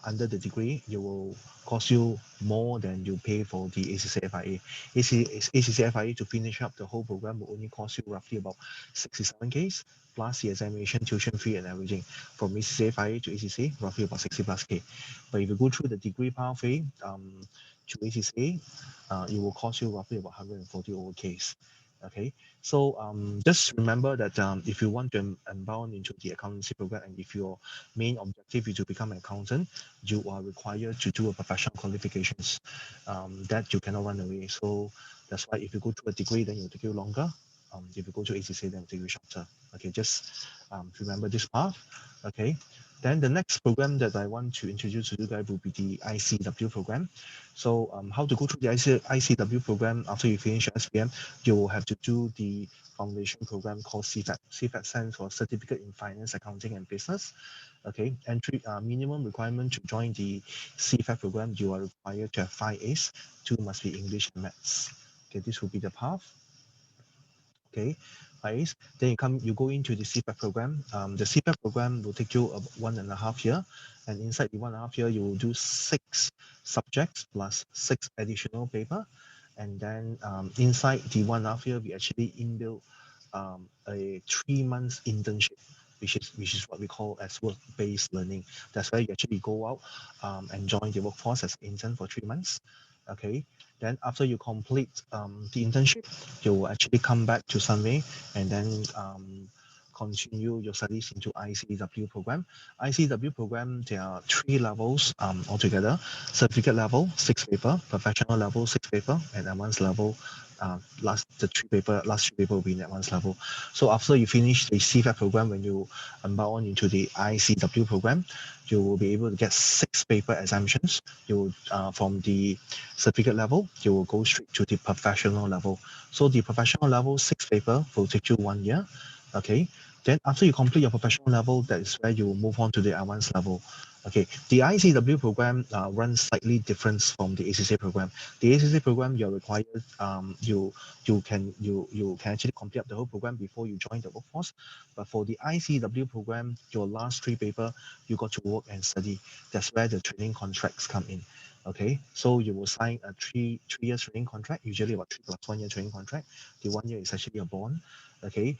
under the degree, you will cost you more than you pay for the ACCFIA. ACCFIA to finish up the whole program will only cost you roughly about 67K plus the examination, tuition fee, and everything. From ACCFIA to ACCA, roughly about 60 plus K. But if you go through the degree pathway to ACCA, it will cost you roughly about 140 over Ks. Okay, so just remember that if you want to embark into the accountancy program, and if your main objective is to become an accountant, you are required to do a professional qualifications that you cannot run away. So that's why if you go through a degree, then it will take you longer. If you go to ACCA, then it will take you shorter. Okay, just remember this path. Okay, then the next program that I want to introduce to you guys will be the ICW program. So how to go through the ICW program after you finish your SPM, you will have to do the foundation program called CFAT. CFAT stands for Certificate in Finance, Accounting and Business. Okay, entry minimum requirement to join the CFAT program, you are required to have 5 As. 2 must be English and Maths. Okay, this will be the path. Okay, 5 As. Then you go into the CFAT program. The CFAT program will take you 1.5 years, and inside the 1.5 years, you will do 6 subjects plus 6 additional paper. And then inside the 1.5 years, we actually inbuilt a 3 months internship, which is what we call as work-based learning. That's where you actually go out and join the workforce as intern for 3 months. Okay, then after you complete the internship, you will actually come back to Sunway and then continue your studies into ICW program. ICW program, there are 3 levels altogether: certificate level 6 paper, professional level 6 paper, and advanced level. Last 3 paper will be in advanced level. So after you finish the CFAP program, when you embark on into the ICW program, you will be able to get 6 paper exemptions. You from the certificate level, you will go straight to the professional level. So the professional level 6 paper will take you 1 year. Okay. Then after you complete your professional level, that is where you will move on to the advanced level. Okay. The ICW program runs slightly different from the ACCA program. The ACCA program, you're required you can actually complete up the whole program before you join the workforce. But for the ICW program, your last 3 paper, you got to work and study. That's where the training contracts come in. Okay, so you will sign a three years training contract, usually about 3 plus 1 year training contract. The 1 year is actually a bond. Okay,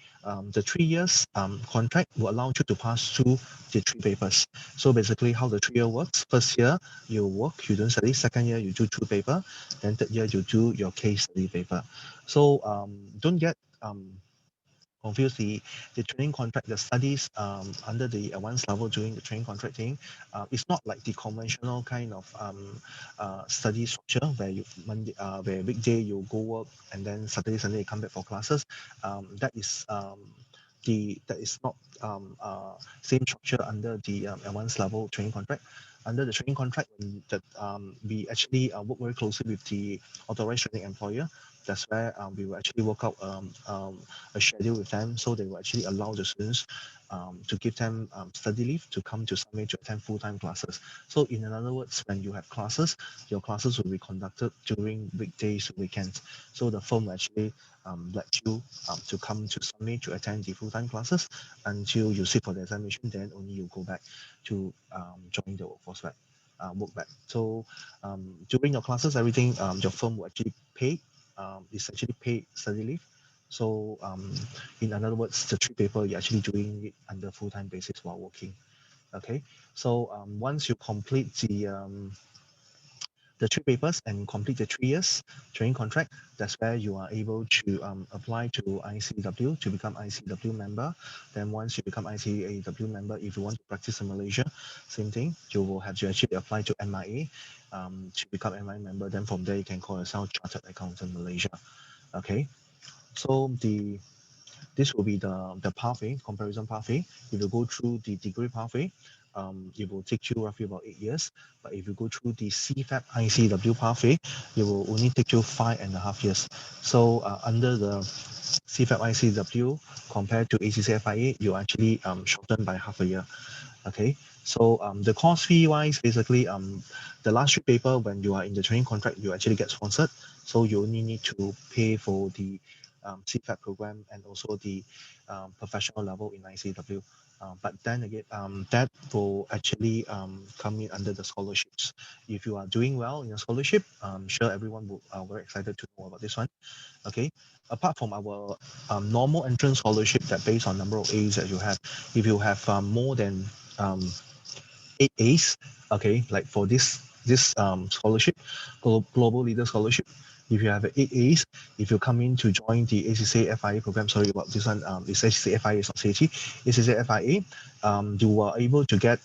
the 3 years contract will allow you to pass through the 3 papers. So basically, how the 3 year works: first year you work, you don't study; second year you do 2 paper, then third year you do your case study paper. So don't get confused. The training contract, the studies under the advanced level during the training contract thing, it's not like the conventional kind of study structure where where weekday you go work and then Saturday Sunday you come back for classes. That is not same structure under the advanced level training contract. Under the training contract, we actually work very closely with the authorized training employer. That's where we will actually work out a schedule with them, so they will actually allow the students to give them study leave to come to Sunway to attend full-time classes. So in other words, when you have classes, your classes will be conducted during weekdays, weekends. So the firm will actually let you to come to Sunway to attend the full-time classes until you sit for the examination. Then only you go back to join the workforce back. Work back. So during your classes, everything your firm will actually pay. It's actually paid study leave. So in other words, the 3 paper you're actually doing it under full-time basis while working. Okay. So once you complete the 3 papers and complete the 3 years training contract, that's where you are able to apply to ICW to become ICW member. Then once you become ICAW member, if you want to practice in Malaysia, same thing, you will have to actually apply to MIA to become MIA member. Then from there, you can call yourself Chartered Accountant Malaysia. Okay, so this will be the pathway, comparison pathway. If you go through the degree pathway, it will take you roughly about 8 years. But if you go through the CFAP ICW pathway, it will only take you 5.5 years. So under the CFAP ICW compared to ACCA FIA, you actually shortened by half a year. Okay, so the course fee wise, basically the last 3 paper when you are in the training contract, you actually get sponsored. So you only need to pay for the CFAP program and also the professional level in ICW. But then again, that will actually come in under the scholarships. If you are doing well in a scholarship, I'm sure everyone will very excited to know about this one. Okay, apart from our normal entrance scholarship that based on number of A's that you have, if you have more than 8 A's, okay, like for this scholarship, global leader scholarship, if you have 8 A's, if you come in to join the ACCA FIA program, sorry about this one, it's ACCA FIA, it's not CAT, ACCA FIA, you are able to get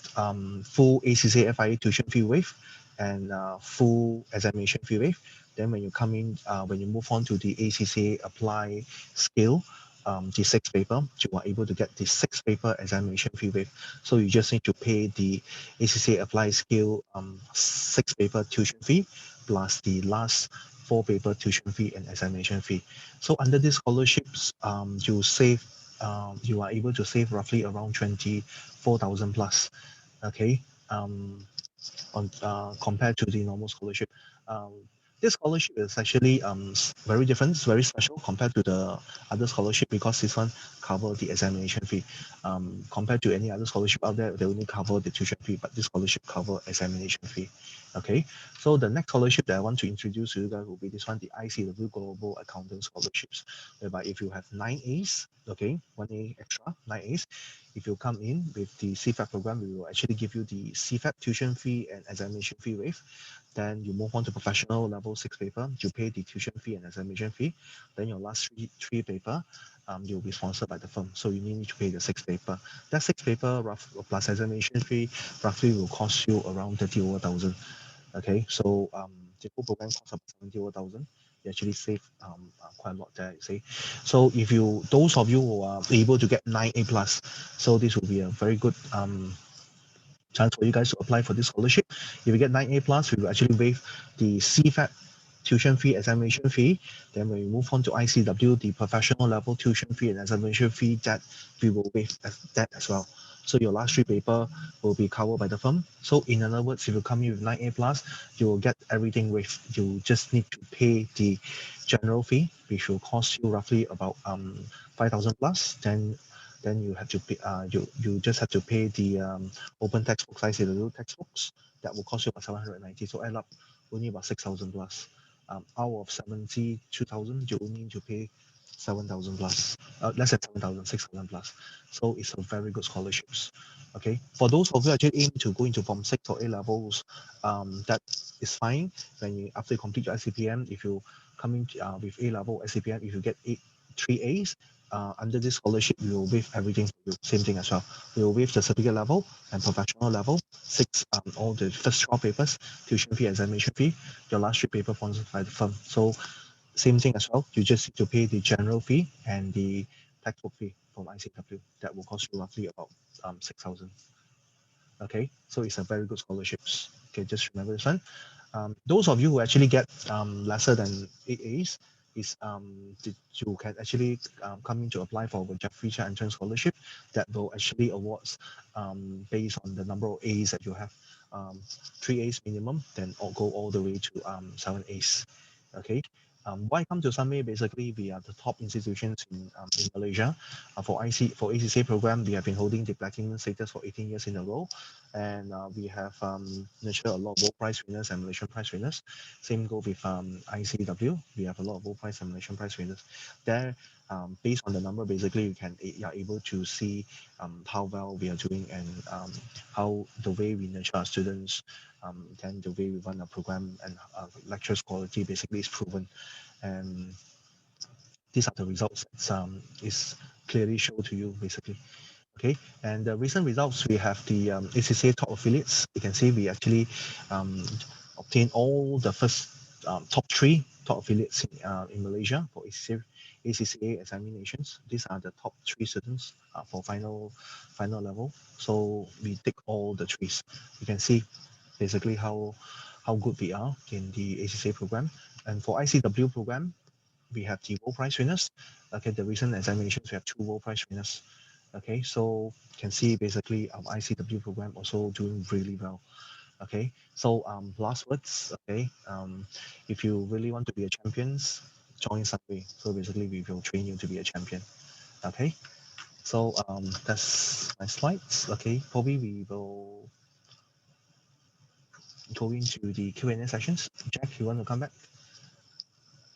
full ACCA FIA tuition fee waive and full examination fee waive. Then when you come in, when you move on to the ACCA apply skill, the 6 paper, you are able to get the 6 paper examination fee waive. So you just need to pay the ACCA apply skill 6 paper tuition fee plus the last 4 paper tuition fee and examination fee. So under these scholarships, you are able to save roughly around 24,000 plus. Okay. On compared to the normal scholarship. Um, this scholarship is actually very different, it's very special compared to the other scholarship because this one cover the examination fee. Compared to any other scholarship out there, they only cover the tuition fee, but this scholarship cover examination fee. Okay, so the next scholarship that I want to introduce to you guys will be this one, the ICW Global Accountant Scholarships, whereby if you have 9 A's, okay, 1 A extra, 9 A's, if you come in with the CFAP program, we will actually give you the CFAP tuition fee and examination fee waive. Then you move on to professional level 6 paper, you pay the tuition fee and examination fee. Then your last three paper, you'll be sponsored by the firm. So you need to pay the 6 paper. That 6 paper plus examination fee roughly will cost you around 30 over thousand. Okay, so the whole program costs about 70 over thousand. You actually save quite a lot there, you see. So if you, those of you who are able to get 9A plus, so this will be a very good chance for you guys to apply for this scholarship. If you get 9A plus, we will actually waive the CFAT tuition fee, examination fee. Then when we move on to ICW, the professional level tuition fee and examination fee, that we will waive that as well. So your last 3 paper will be covered by the firm. So in other words, if you come in with 9A plus, you will get everything waived. You just need to pay the general fee, which will cost you roughly about 5,000 plus. Then you have to pay, you just have to pay the open textbook size in the little textbooks. That will cost you about 790. So end up only about 6,000 plus. Out of 72,000, you only need to pay 7,000 plus. Less than 7,000, 6,000 plus. So it's a very good scholarships. Okay, for those of you actually aim to go into Form 6 or A levels, that is fine. When you after you complete your SCPM, if you come in with A level SCPM, if you get 3 A's, under this scholarship, we will waive everything for you. Same thing as well. We will waive the certificate level and professional level, 6 all the first 12 papers, tuition fee, examination fee, your last 3 paper sponsored by the firm. So same thing as well. You just need to pay the general fee and the textbook fee from ICW. That will cost you roughly about 6,000. Okay, so it's a very good scholarships. Okay, just remember this one. Those of you who actually get lesser than 8 A's, is you can actually come in to apply for a Jeffrey Chan entrance scholarship that will actually awards based on the number of A's that you have. 3 A's minimum, then go all the way to 7 A's. Okay. Why come to Sunway? Basically, we are the top institutions in Malaysia. For ACCA program, we have been holding the platinum status for 18 years in a row, and we have nurtured a lot of world prize winners and Malaysian prize winners. Same go with ICW. We have a lot of world prize and Malaysian prize winners. There, based on the number, basically you are able to see how well we are doing and how the way we nurture our students, then the way we run our program and lectures quality basically is proven. And these are the results that is clearly shown to you basically. Okay, and the recent results, we have the ACCA top affiliates. You can see we actually obtained all the first top 3 top affiliates in Malaysia for ACCA examinations. These are the top 3 students for final level. So we take all the 3s. You can see basically how good we are in the ACCA program. And for ICW program, we have the world prize winners. Okay, the recent examinations, we have 2 world prize winners. Okay, so you can see basically our ICW program also doing really well. Okay, so last words. Okay, if you really want to be a champion, join Sunway. So basically, we will train you to be a champion. Okay, so that's my slides. Okay, probably we will go into the Q&A sessions. Jack, you want to come back?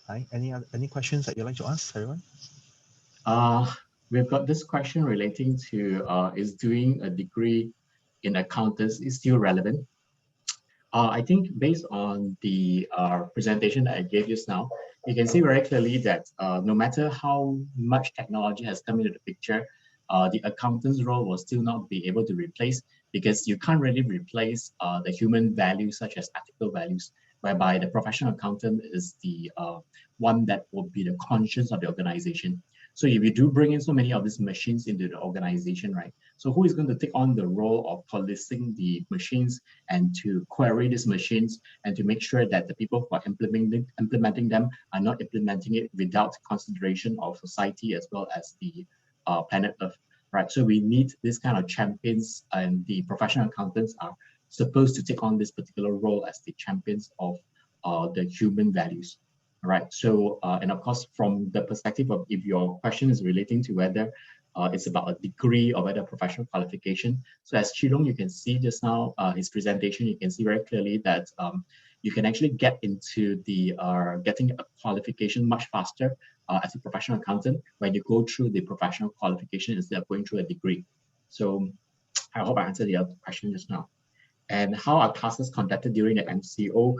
Hi, any questions that you'd like to ask, everyone?
We've got this question relating to is doing a degree in accountancy is still relevant? I think based on the presentation that I gave just now, you can see very clearly that no matter how much technology has come into the picture, the accountant's role will still not be able to replace, because you can't really replace the human values such as ethical values, whereby the professional accountant is the one that will be the conscience of the organization. So if you do bring in so many of these machines into the organization, right? So who is going to take on the role of policing the machines and to query these machines and to make sure that the people who are implementing them are not implementing it without consideration of society as well as the planet Earth, right? So we need this kind of champions, and the professional accountants are supposed to take on this particular role as the champions of the human values. Right. So, and of course, from the perspective of if your question is relating to whether it's about a degree or whether professional qualification. So as Chilong, you can see just now his presentation, you can see very clearly that you can actually get into the getting a qualification much faster as a professional accountant when you go through the professional qualification instead of going through a degree. So I hope I answered the other question just now. And how are classes conducted during the MCO?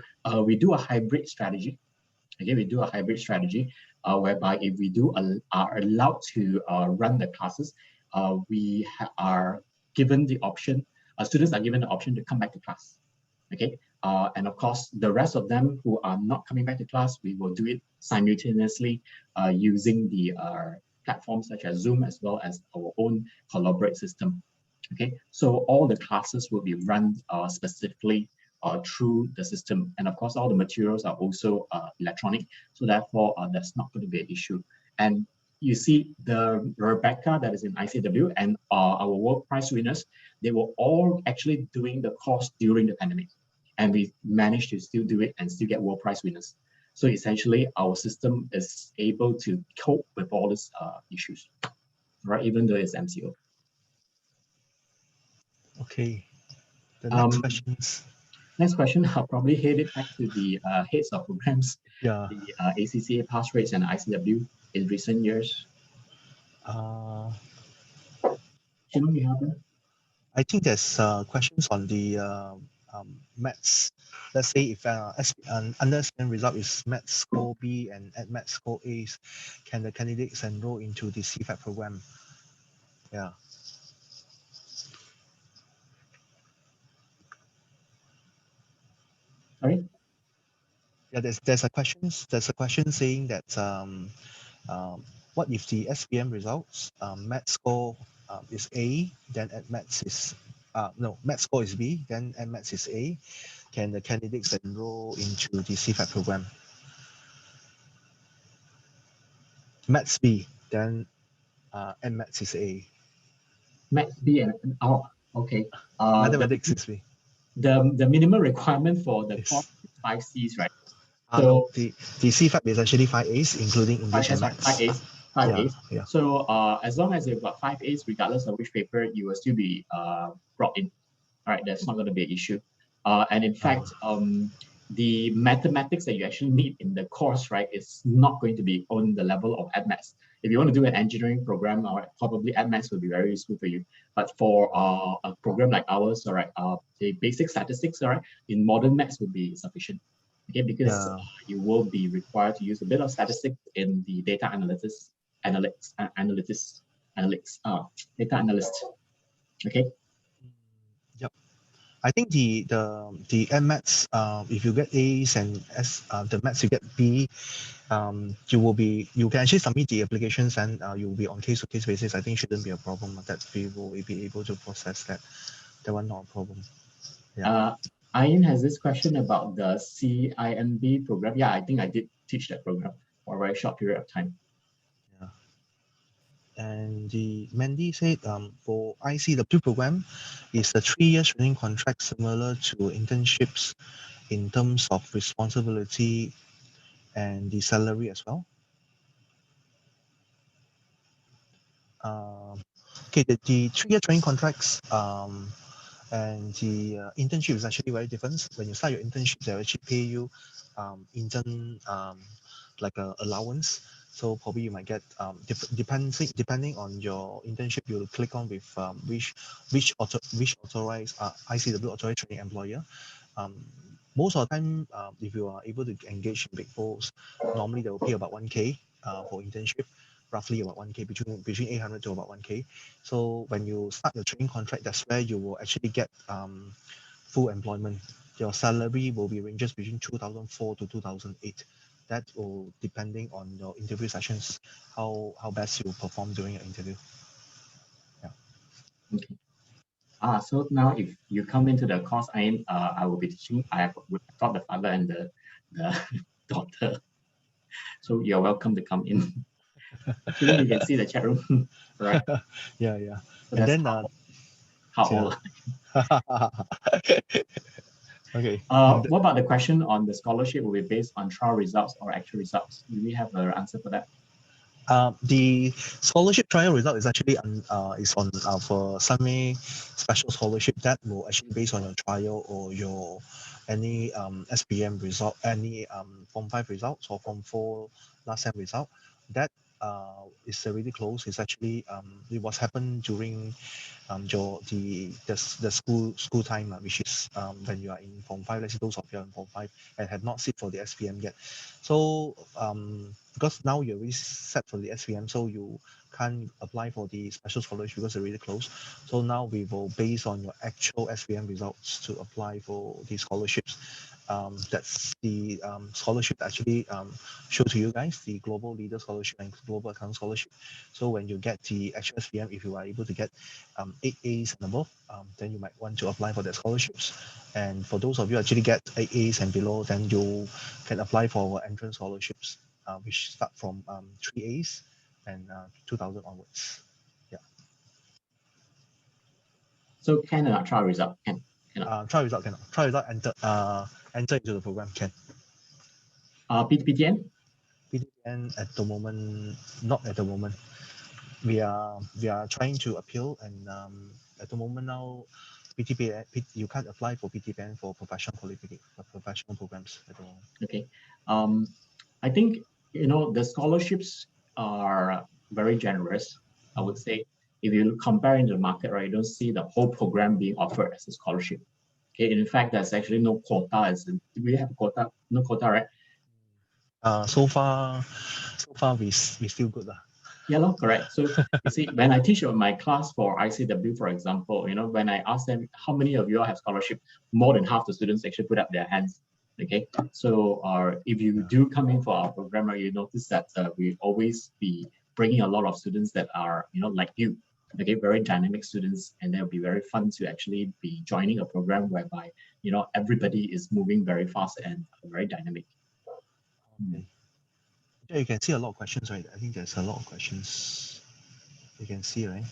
We do a hybrid strategy. Okay, we do a hybrid strategy. whereby if we are allowed to run the classes, we are given the option, students are given the option to come back to class. Okay, and of course, the rest of them who are not coming back to class, we will do it simultaneously using the platforms such as Zoom as well as our own Collaborate system. Okay, so all the classes will be run specifically through the system, and of course, all the materials are also electronic. So therefore, that's not going to be an issue. And you see, the Rebecca that is in ICW and our World Prize winners, they were all actually doing the course during the pandemic, and we managed to still do it and still get World Prize winners. So essentially, our system is able to cope with all these issues, right? Even though it's MCO.
Okay. The next questions.
Next question, I'll probably head it back to the heads of programs,
Yeah.
the ACCA pass rates and ICW in recent years.
I think there's questions on the maths. Let's say if understand result is maths score B and at maths score A, can the candidates enroll into the CFAP program? Yeah.
Sorry?
Yeah, there's a question saying that what if the SPM results maths score is A, then at maths is maths score is B, then at maths is A. Can the candidates enroll into the CFAP program? Maths B, then and maths is A.
Maths B and okay.
Mathematics is B.
The minimum requirement for the course is 5 Cs, right?
So no, the CFAP is actually 5 A's, including English and maths.
5 A's. 5 A's.
Yeah.
So as long as you've got 5 A's, regardless of which paper, you will still be brought in. All right, that's not going to be an issue. And in fact, the mathematics that you actually need in the course, right, is not going to be on the level of AdMaths. If you want to do an engineering program, all right, probably AdMaths will be very useful for you. But for a program like ours, all right, the basic statistics, all right, in modern maths would be sufficient. Okay, because you will be required to use a bit of statistics in the data analytics, data analyst. Okay.
Yep. I think the MMaths, if you get A's and the maths you get B, you can actually submit the applications and you will be on case-to-case basis. I think shouldn't be a problem that we will be able to process that. That one not a problem. Yeah.
Ian has this question about the CIMB program. Yeah, I think I did teach that program for a very short period of time.
Yeah. And the Mandy said for ICW program, is the 3-year training contract similar to internships in terms of responsibility and the salary as well? Okay, the 3-year training contracts and the internship is actually very different. When you start your internship, they actually pay you intern like a allowance. So probably you might get depending on your internship, you'll click on with which authorized ICW authorized training employer. Most of the time, if you are able to engage in Big Fours, normally they will pay about 1K for internship, roughly about 1K, between 800 to about 1K. So when you start your training contract, that's where you will actually get full employment. Your salary will be ranges between 2004 to 2008. That will depending on your interview sessions, how best you perform during your interview. Yeah.
Okay. So now if you come into the course, I will be teaching. I've got the father and the daughter. So you're welcome to come in. Even you can see the chat room, right?
Yeah.
So
and then
how old?
Okay.
What about the question on the scholarship will be based on trial results or actual results? Do we have an answer for that?
The scholarship trial result is actually is on for Sunway special scholarship that will actually based on your trial or your any SPM result, any Form 5 results or Form 4 last sem result. That is already closed. It's actually it was happened during the school time, which is when you are in Form 5. Let's say those of you are in Form 5 and have not sit for the SPM yet. So because now you're already set for the SPM, so you can't apply for the special scholarship because they're really closed. So now we will base on your actual SPM results to apply for the scholarships. That's the scholarship that actually show to you guys, the Global Leader Scholarship and Global Account Scholarship. So when you get the actual SPM, if you are able to get 8 A's and above, then you might want to apply for the scholarships. And for those of you actually get 8 A's and below, then you can apply for entrance scholarships, which start from 3 A's and 2,000 onwards. Yeah.
So can trial result?
Trial result cannot. Trial result enter into the program can.
PTN?
PTN at the moment, not at the moment. We are trying to appeal, and at the moment now, PTPN you can't apply for PTPN for professional qualification, professional programs at the moment.
Okay. I think the scholarships are very generous. I would say if you compare in the market, right, you don't see the whole program being offered as a scholarship. Okay. In fact, there's actually no quota. Do we have a quota? No quota, right?
So far we feel good lah.
Yeah, no, correct. So you see, when I teach my class for ICW, for example, when I ask them how many of you all have scholarship, more than half the students actually put up their hands. Okay, so if you do come in for our program, you notice that we always be bringing a lot of students that are like you, okay, very dynamic students, and they'll be very fun to actually be joining a program whereby everybody is moving very fast and very dynamic.
Okay. Yeah, you can see a lot of questions, right? I think there's a lot of questions. You can see, right?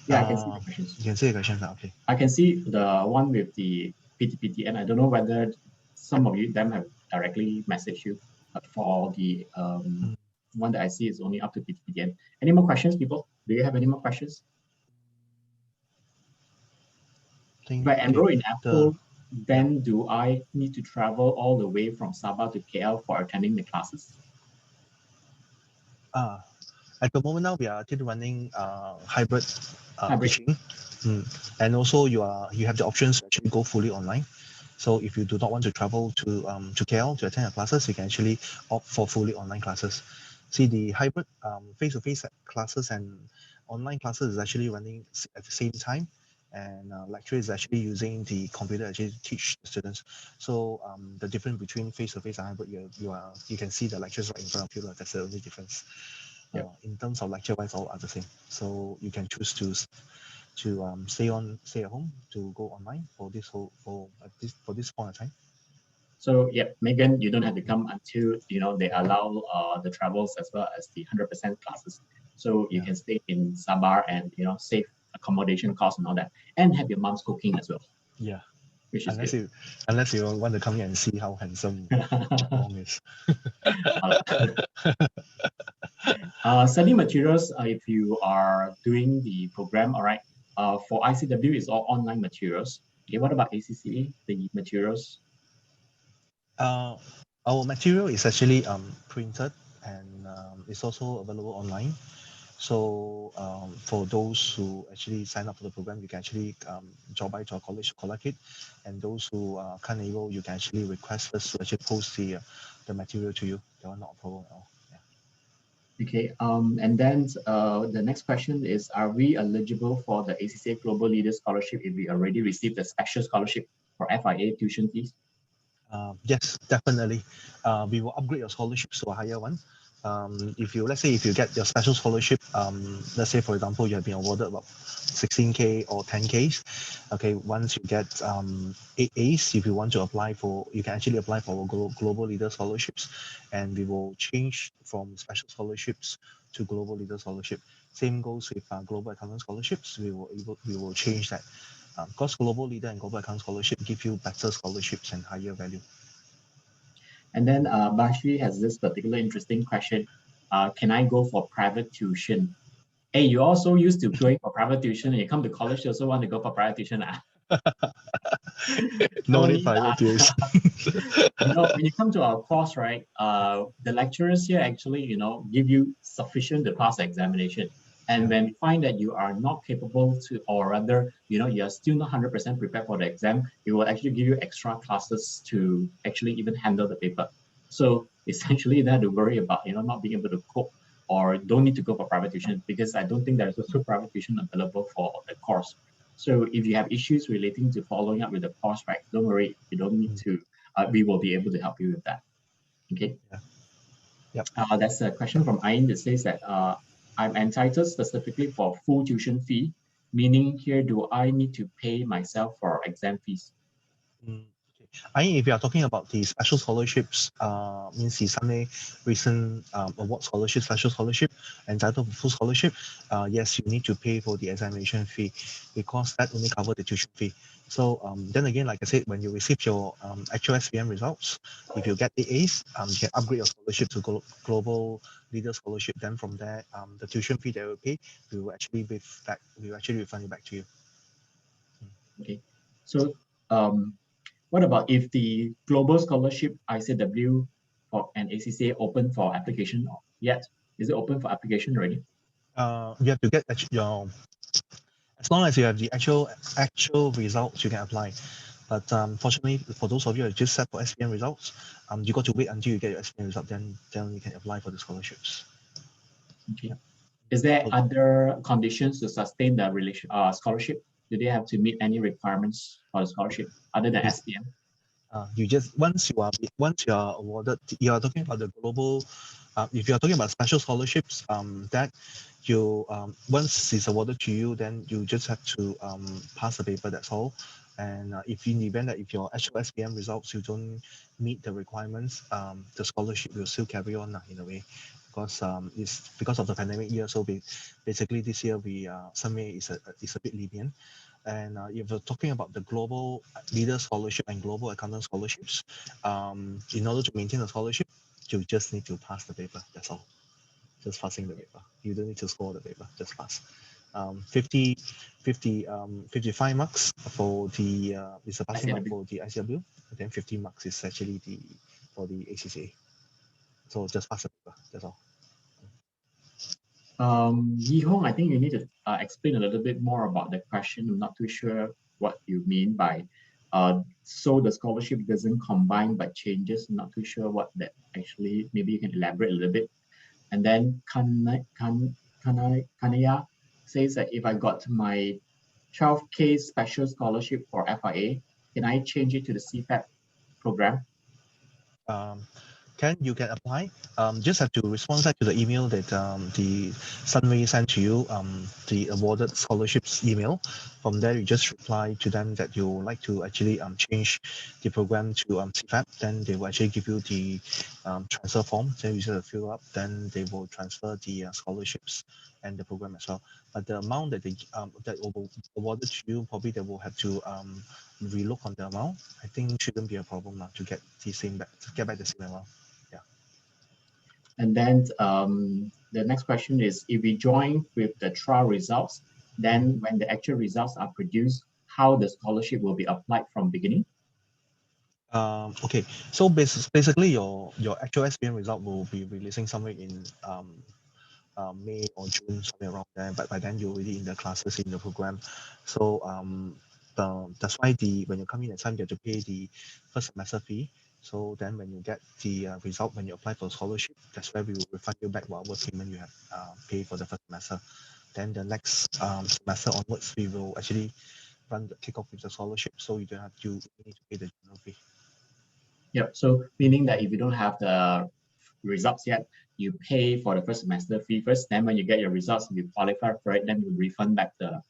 Yeah, I can see the questions.
You can see the questions now. Okay.
I can see the one with the PTPT, and I don't know whether some of them have directly messaged you, but for the one that I see is only up to PTPTN. Any more questions, people? Do you have any more questions? If I enroll in Apple, then do I need to travel all the way from Sabah to KL for attending the classes?
At the moment now, we are still running hybrid teaching, and also you have the options to actually go fully online. So if you do not want to travel to KL to attend the classes, you can actually opt for fully online classes. See, the hybrid face-to-face classes and online classes is actually running at the same time, and lecturer is actually using the computer actually to teach the students. So the difference between face-to-face and hybrid, you can see the lectures right in front of you. That's the only difference. In terms of lecture-wise, all are the same. So you can choose to stay at home to go online for this point of time.
So yeah, Megan, you don't have to come until they allow the travels as well as the 100% classes. So you can stay in Sabah and save accommodation costs and all that, and have your mom's cooking as well.
Yeah,
which is
unless you want to come here and see how handsome Wong is.
Study materials, if you are doing the program, all right, for ICW is all online materials. Okay, what about ACCA, the materials?
Our material is actually printed and it's also available online. So for those who actually sign up for the program, you can actually drop by to our college to collect it. And those who can't able, you can actually request us to actually post the material to you. That one not a problem at all.
Okay, and then the next question is, are we eligible for the ACCA Global Leader Scholarship if we already received the special scholarship for FIA tuition fees?
Yes, definitely. We will upgrade your scholarships to a higher one. Let's say if you get your special scholarship, let's say for example you have been awarded about 16K or 10Ks. Okay, once you get 8 A's, if you want to apply for, you can actually apply for global leader scholarships, and we will change from special scholarships to global leader scholarship. Same goes with global accountant scholarships. We will change that. Because global leader and global account scholarship give you better scholarships and higher value.
And then Bashi has this particular interesting question. Can I go for private tuition? Hey, you also used to going for private tuition and you come to college, you also want to go for private tuition.
No
No
need
need.
private tuition.
When you come to our course, right, the lecturers here actually, give you sufficient to pass the examination. And when we find that you are not capable to, or rather, you are still not 100% prepared for the exam, we will actually give you extra classes to actually even handle the paper. So essentially, you don't have to worry about, not being able to cope or don't need to go for private tuition because I don't think there's also private tuition available for the course. So if you have issues relating to following up with the course, right, don't worry, you don't need to we will be able to help you with that. Okay.
Yeah. Yep.
That's a question from Ayn that says that I'm entitled specifically for full tuition fee, meaning here do I need to pay myself for exam fees?
Mm, okay. I mean, if you are talking about the special scholarships, means the Sunday recent award scholarship, special scholarship, entitled for full scholarship, yes, you need to pay for the examination fee because that only covers the tuition fee. So then again, like I said, when you receive your actual SPM results, if you get AAs, you can upgrade your scholarship to global leader scholarship. Then from there, the tuition fee that you pay, we will actually refund it back to you.
Okay. So what about if the global scholarship ICW for an ACCA open for application yet? Is it open for application already?
You have to get your as long as you have the actual results, you can apply. But fortunately, for those of you who just set for SPM results, you got to wait until you get your SPM result, then you can apply for the scholarships.
Okay.
Yeah.
Is there
So
other conditions to sustain the scholarship? Do they have to meet any requirements for the scholarship other than
you,
SPM?
you just once you are awarded, you are talking about the global. If you are talking about special scholarships, that you once it's awarded to you, then you just have to pass the paper. That's all. And if in the event that if your actual SPM results you don't meet the requirements, the scholarship will still carry on in a way, because it's because of the pandemic year. So basically this year we Sunway is a bit lenient. And if you're talking about the global leader scholarship and global accountant scholarships, in order to maintain the scholarship, you just need to pass the paper. That's all. Just passing the paper. You don't need to score the paper. Just pass. 55 marks for the is a passing mark
ICW.
for the ICW. And then 50 marks is actually the for the ACCA. So just pass the paper. That's all.
Yi Hong, I think you need to explain a little bit more about the question. I'm not too sure what you mean by so the scholarship doesn't combine but changes. I'm not too sure what that actually. Maybe you can elaborate a little bit. And then Kanaya says that if I got my 12K special scholarship for FIA, can I change it to the CFAP program?
Um, you can apply. Just have to respond back to the email that the Sunway sent to you, the awarded scholarships email. From there, you just reply to them that you would like to actually change the program to CFAP. Then they will actually give you the transfer form. Then you just have to fill up. Then they will transfer the scholarships and the program as well. But the amount that they that will be awarded to you, probably they will have to relook on the amount. I think shouldn't be a problem now to get the same back, to get back the same amount. Yeah.
And then the next question is, if we join with the trial results, then when the actual results are produced, how the scholarship will be applied from beginning?
Okay, so basically your actual SPM result will be releasing somewhere in May or June, somewhere around there. But by then you're already in the classes in the program. So that's why when you come in at time you have to pay the first semester fee. So then when you get the result, when you apply for scholarship, that's where we will refund you back whatever payment you have paid for the first semester. Then the next semester onwards, we will actually run the kickoff with the scholarship, so you don't have to you need to pay the general fee.
Yeah. So meaning that if you don't have the results yet, you pay for the first semester fee first. Then when you get your results, if you qualify for it, then you refund back the.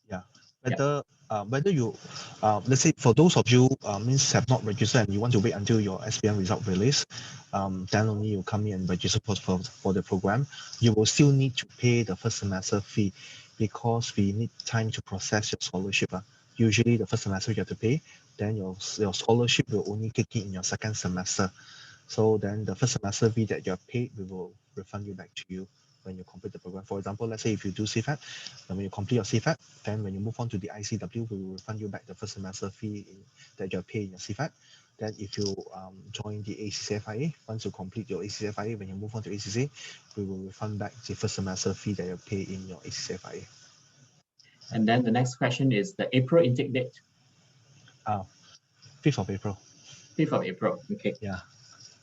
Yeah.
Yeah.
Whether you let's say for those of you means have not registered and you want to wait until your SPM result release, then only you come in and register for the program. You will still need to pay the first semester fee because we need time to process your scholarship. Usually the first semester you have to pay, then your scholarship will only kick in your second semester. So then the first semester fee that you have paid, we will refund you back to you when you complete the program. For example, let's say if you do CFAT, then when you complete your CFAT, then when you move on to the ICW, we will refund you back the first semester fee that you're paying your CFAT. Then if you join the ACCFIA, once you complete your ACCFIA, when you move on to ACCA, we will refund back the first semester fee that you pay in your ACCFIA.
And then the next question is the April intake date.
5th of April.
5th of April. Okay.
Yeah.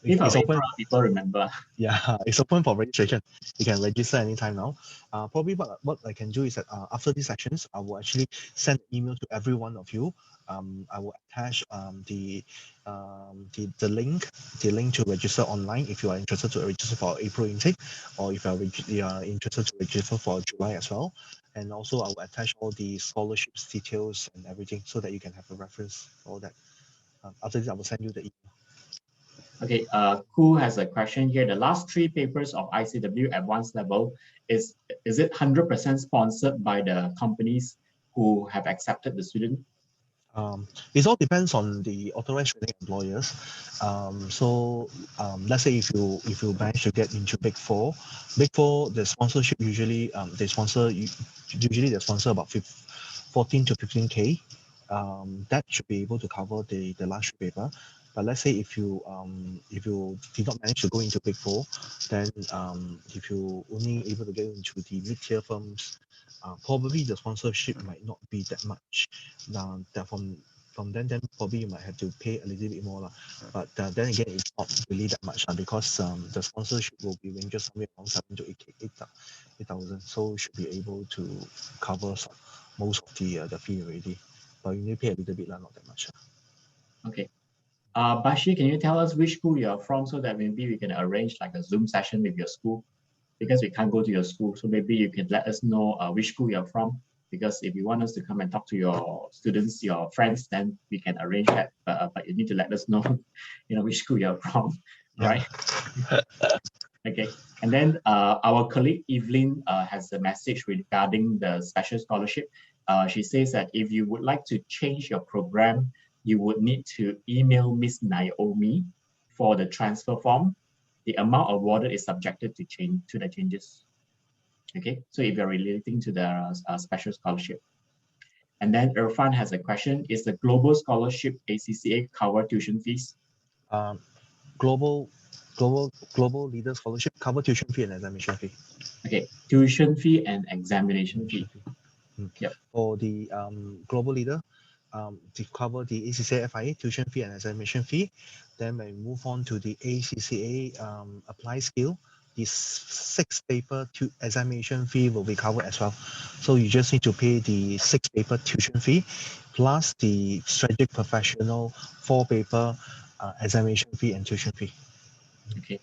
5th of
It's
April,
open.
people remember.
Yeah, it's open for registration. You can register anytime now. Probably what I can do is that after these sections, I will actually send an email to every one of you. I will attach the link to register online if you are interested to register for April intake, or if you are interested to register for July as well. And also I will attach all the scholarships details and everything so that you can have a reference for all that. After this, I will send you the email.
Okay, Ku has a question here. The last 3 papers of ICW advanced level, is it 100% sponsored by the companies who have accepted the student?
It all depends on the authorized training employers. Let's say if you manage to get into Big Four, the sponsorship usually usually they sponsor about 14 to 15K. That should be able to cover the last 3 paper. But let's say if you did not manage to go into Big Four, then if you only able to get into the mid-tier firms, probably the sponsorship might not be that much. That from then probably you might have to pay a little bit more lah. But then again, it's not really that much because the sponsorship will be ranges somewhere around 7 to 8,000. So you should be able to cover most of the fee already. But you need to pay a little bit lah, not that much.
Okay. Bashi, can you tell us which school you're from so that maybe we can arrange like a Zoom session with your school? Because we can't go to your school, so maybe you can let us know which school you're from. Because if you want us to come and talk to your students, your friends, then we can arrange that. But you need to let us know, which school you're from, right? Okay. And then our colleague Evelyn has a message regarding the special scholarship. She says that if you would like to change your program, you would need to email Miss Naomi for the transfer form. The amount awarded is subjected to the changes. Okay, so if you're relating to the special scholarship. And then Irfan has a question: is the global scholarship ACCA cover tuition fees?
Global leader scholarship cover tuition fee and examination fee.
Okay, tuition fee and examination fee.
Yep. For the global leader, to cover the ACCA FIA tuition fee and examination fee. Then when we move on to the ACCA apply skill, the 6 paper examination fee will be covered as well. So you just need to pay the 6 paper tuition fee plus the strategic professional 4 paper examination fee and tuition fee.
Okay.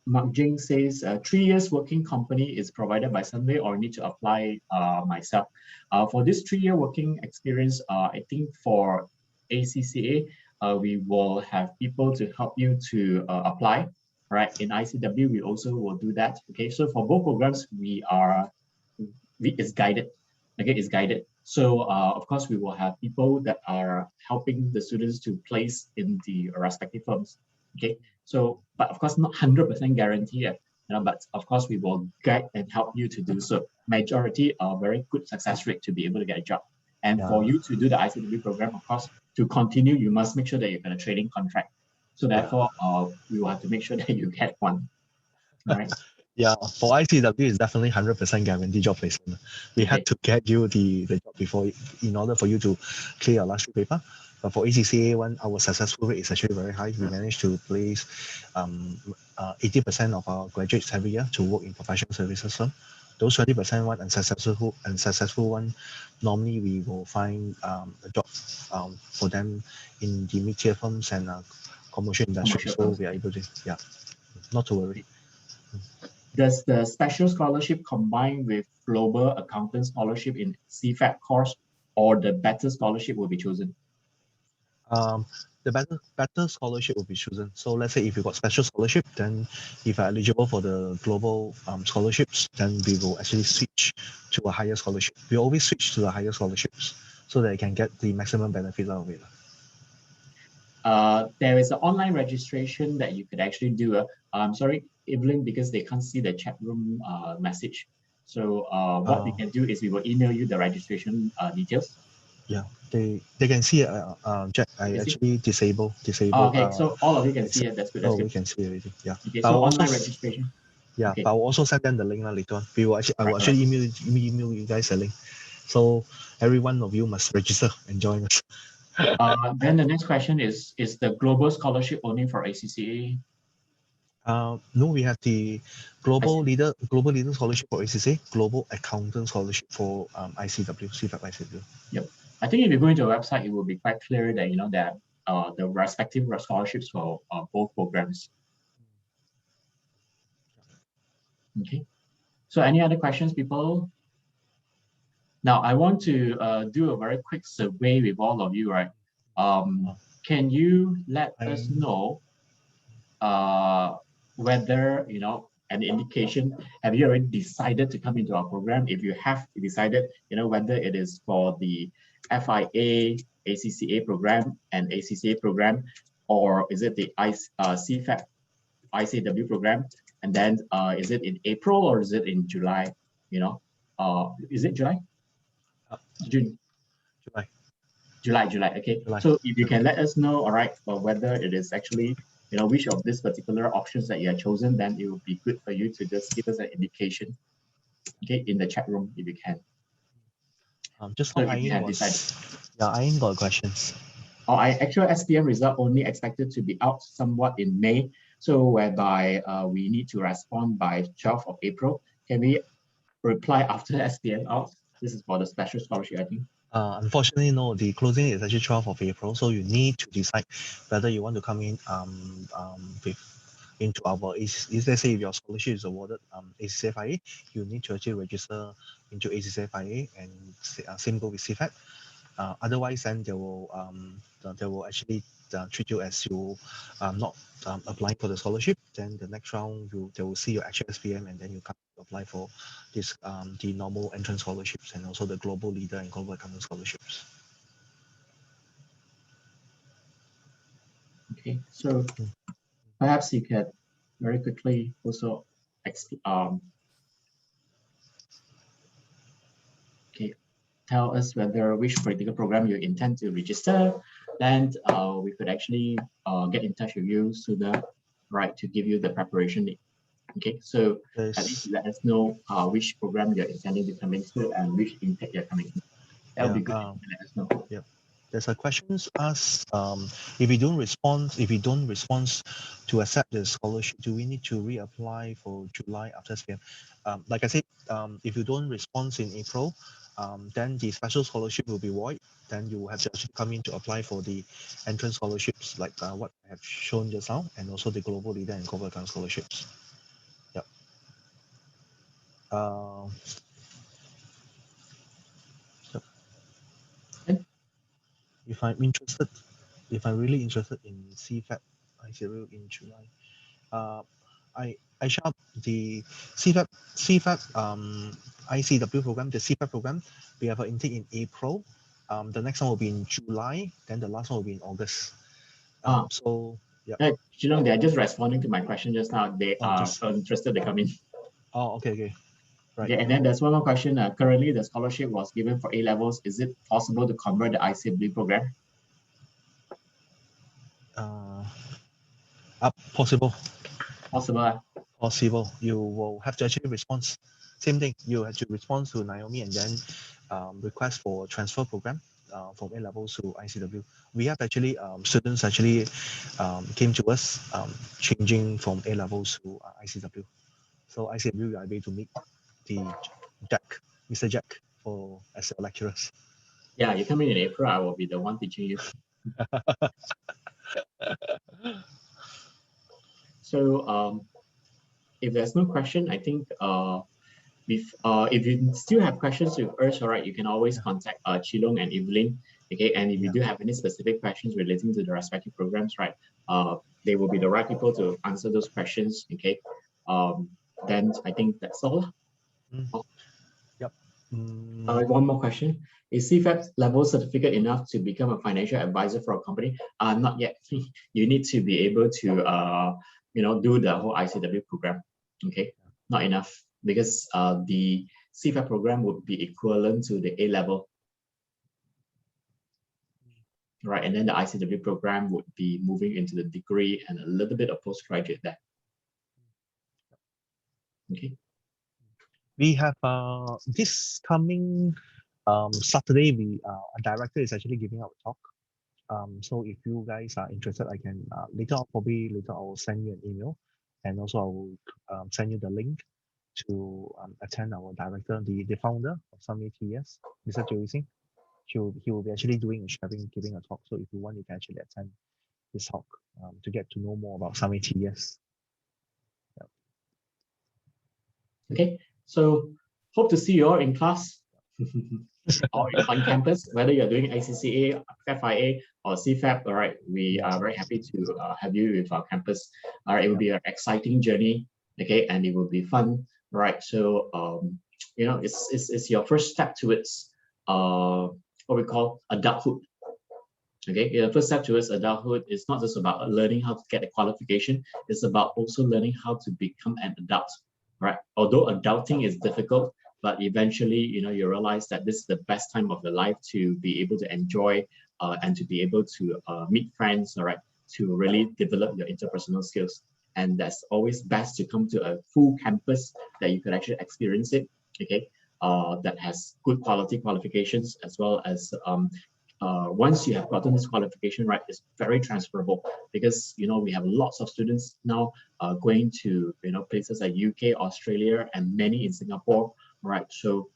Mark Jing says 3 years working company is provided by Sunway or need to apply myself. For this 3-year working experience, I think for ACCA, we will have people to help you to apply. Right, in ICW, we also will do that. Okay, so for both programs, it's guided. Okay, it's guided. So of course, we will have people that are helping the students to place in the respective firms. Okay, so but of course not 100% guarantee. But of course we will guide and help you to do so. Majority are very good success rate to be able to get a job. And for you to do the ICW program, of course, to continue, you must make sure that you get a training contract. So therefore, we will have to make sure that you get one. All right.
Yeah, for ICW, it's definitely 100% guaranteed job placement. We had to get you the job before in order for you to clear your last 3 paper. But for ACCA one, our successful rate is actually very high. We managed to place 80% of our graduates every year to work in professional services firm. Those 20% one unsuccessful one, normally we will find a job for them in the mid-tier firms and commercial industry. So we are able to, not to worry.
Does the special scholarship combine with global accountant scholarship in CFAT course, or the better scholarship will be chosen?
The better scholarship will be chosen. So let's say if you got special scholarship, then if you're eligible for the global scholarships, then we will actually switch to a higher scholarship. We always switch to the higher scholarships so that you can get the maximum benefit out of it.
there is an online registration that you could actually do. I'm sorry, Evelyn, because they can't see the chat room message. So what we can do is we will email you the registration details.
Yeah, they can see it. Jack, I
You see?
actually disable.
Okay, so all of you can see it. That's good. That's
Oh, we
good.
can see already. Yeah.
Okay,
But I
so
will also
online registration.
yeah,
Okay.
but I will also send them the link later on. We will actually, I will
Right,
actually email you guys a link. So every one of you must register and join us.
Then the next question is the global scholarship only for ACCA?
No, we have the
I see.
global leader scholarship for ACCA, global accountant scholarship for ICW, CFAP ICW.
Yep. I think if you go into the website, it will be quite clear that that the respective scholarships for both programs. Okay. So any other questions, people? Now I want to do a very quick survey with all of you, right? Can you let us know whether an indication, have you already decided to come into our program? If you have decided, whether it is for the FIA, ACCA program and ACCA program, or is it the CFAP ICW program, and then is it in April or is it in July? Is it July? June.
July.
July. Okay.
July.
So if you can let us know, all right, whether it is actually, which of these particular options that you have chosen, then it would be good for you to just give us an indication, okay, in the chat room if you can.
Just
So
how
if you have
was.
decided.
Yeah, I ain't got questions.
Actual SPM result only expected to be out somewhat in May. So whereby we need to respond by 12th of April. Can we reply after SPM out? This is for the special scholarship, I think.
Unfortunately, no. The closing is actually 12th of April, so you need to decide whether you want to come in into our let's say if your scholarship is awarded ACCFIA, you need to actually register into ACCFIA and same go with CFAP. Otherwise, then they will actually treat you as you not applying for the scholarship. Then the next round, they will see your actual SPM, and then you come apply for this the normal entrance scholarships and also the global leader and global accountant scholarships.
Okay, so perhaps you could very quickly also tell us whether which particular program you intend to register, then we could actually get in touch with you sooner, right, to give you the preparation. Okay, so at least let us know which program you're intending to come into and which intake you're coming into. That would be good to let us know.
Yeah. There's a questions asked, if we don't respond to accept the scholarship, do we need to reapply for July after SPM? Like I said, if you don't respond in April, then the special scholarship will be void. Then you will have to actually come in to apply for the entrance scholarships like what I have shown just now, and also the global leader and global account scholarships. Yep. If I'm interested, if I'm really interested in CFAP ICW in July, I shop the CFAP ICW program, the CFAP program. We have an intake in April. The next one will be in July. Then the last one will be in August. So yeah.
They are just responding to my question just now. They are interested. They come in.
Oh, okay. Right.
Okay, and then there's one more question. Currently, the scholarship was given for A levels. Is it possible to convert the ICW program?
Possible.
Possible.
You will have to actually respond. Same thing. You have to respond to Naomi and then request for transfer program from A levels to ICW. We have actually students actually came to us changing from A levels to ICW. So ICW, you are able to meet the Mr. Jack, as your lecturers.
Yeah, you come in April, I will be the one teaching you. So if there's no question, I think if you still have questions with us, all right, you can always contact Chilong and Evelyn. Okay, and if you do have any specific questions relating to the respective programs, right, they will be the right people to answer those questions. Okay, then I think that's all.
Yep.
One more question. Is CFAP level certificate enough to become a financial advisor for a company? Not yet. You need to be able to do the whole ICW program. Okay, not enough, because the CFAP program would be equivalent to the A level. Right, and then the ICW program would be moving into the degree and a little bit of postgraduate there. Okay.
We have this coming Saturday. A director is actually giving out a talk. So if you guys are interested, I can later I will send you an email, and also I will send you the link to attend our director, the founder of Sunway TES, Mr. Joey Singh. He will be actually giving a talk. So if you want, you can actually attend this talk to get to know more about Sunway TES. Yep.
Okay, so hope to see you all in class or on campus, whether you're doing ACCA, FIA, or CFAP. All right, we are very happy to have you with our campus. All right, it will be an exciting journey. Okay, and it will be fun. All right, so it's your first step towards what we call adulthood. Okay, the first step towards adulthood is not just about learning how to get a qualification. It's about also learning how to become an adult. Right? Although adulting is difficult, but eventually, you realize that this is the best time of your life to be able to enjoy and to be able to meet friends. All right, to really develop your interpersonal skills. And that's always best to come to a full campus that you could actually experience it. Okay, that has good quality qualifications, as well as once you have gotten this qualification, right, it's very transferable, because we have lots of students now going to places like UK, Australia, and many in Singapore, right? So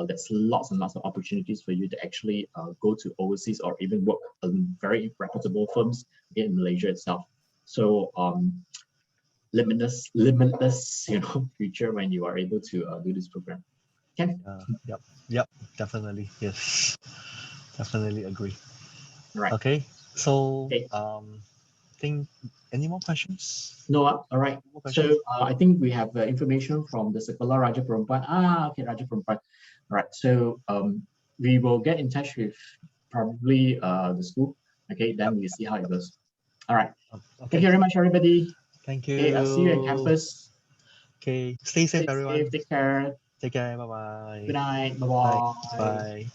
there's lots and lots of opportunities for you to actually go to overseas or even work in very reputable firms in Malaysia itself. So limitless future when you are able to do this program. Ken?
Yep, definitely, yes. Definitely agree.
Right.
Okay. So think any more questions?
No. All right. So I think we have information from the Sekolah Raja Perempuan. Okay, Raja Perempuan. All right. So we will get in touch with probably the school. Okay. Then we see how it goes. All right. Okay. Thank you very much, everybody.
Thank you.
Okay. I'll see you in campus.
Okay. Stay safe, everyone.
Take care.
Take care. Bye-bye.
Good night. Bye-bye.
Bye.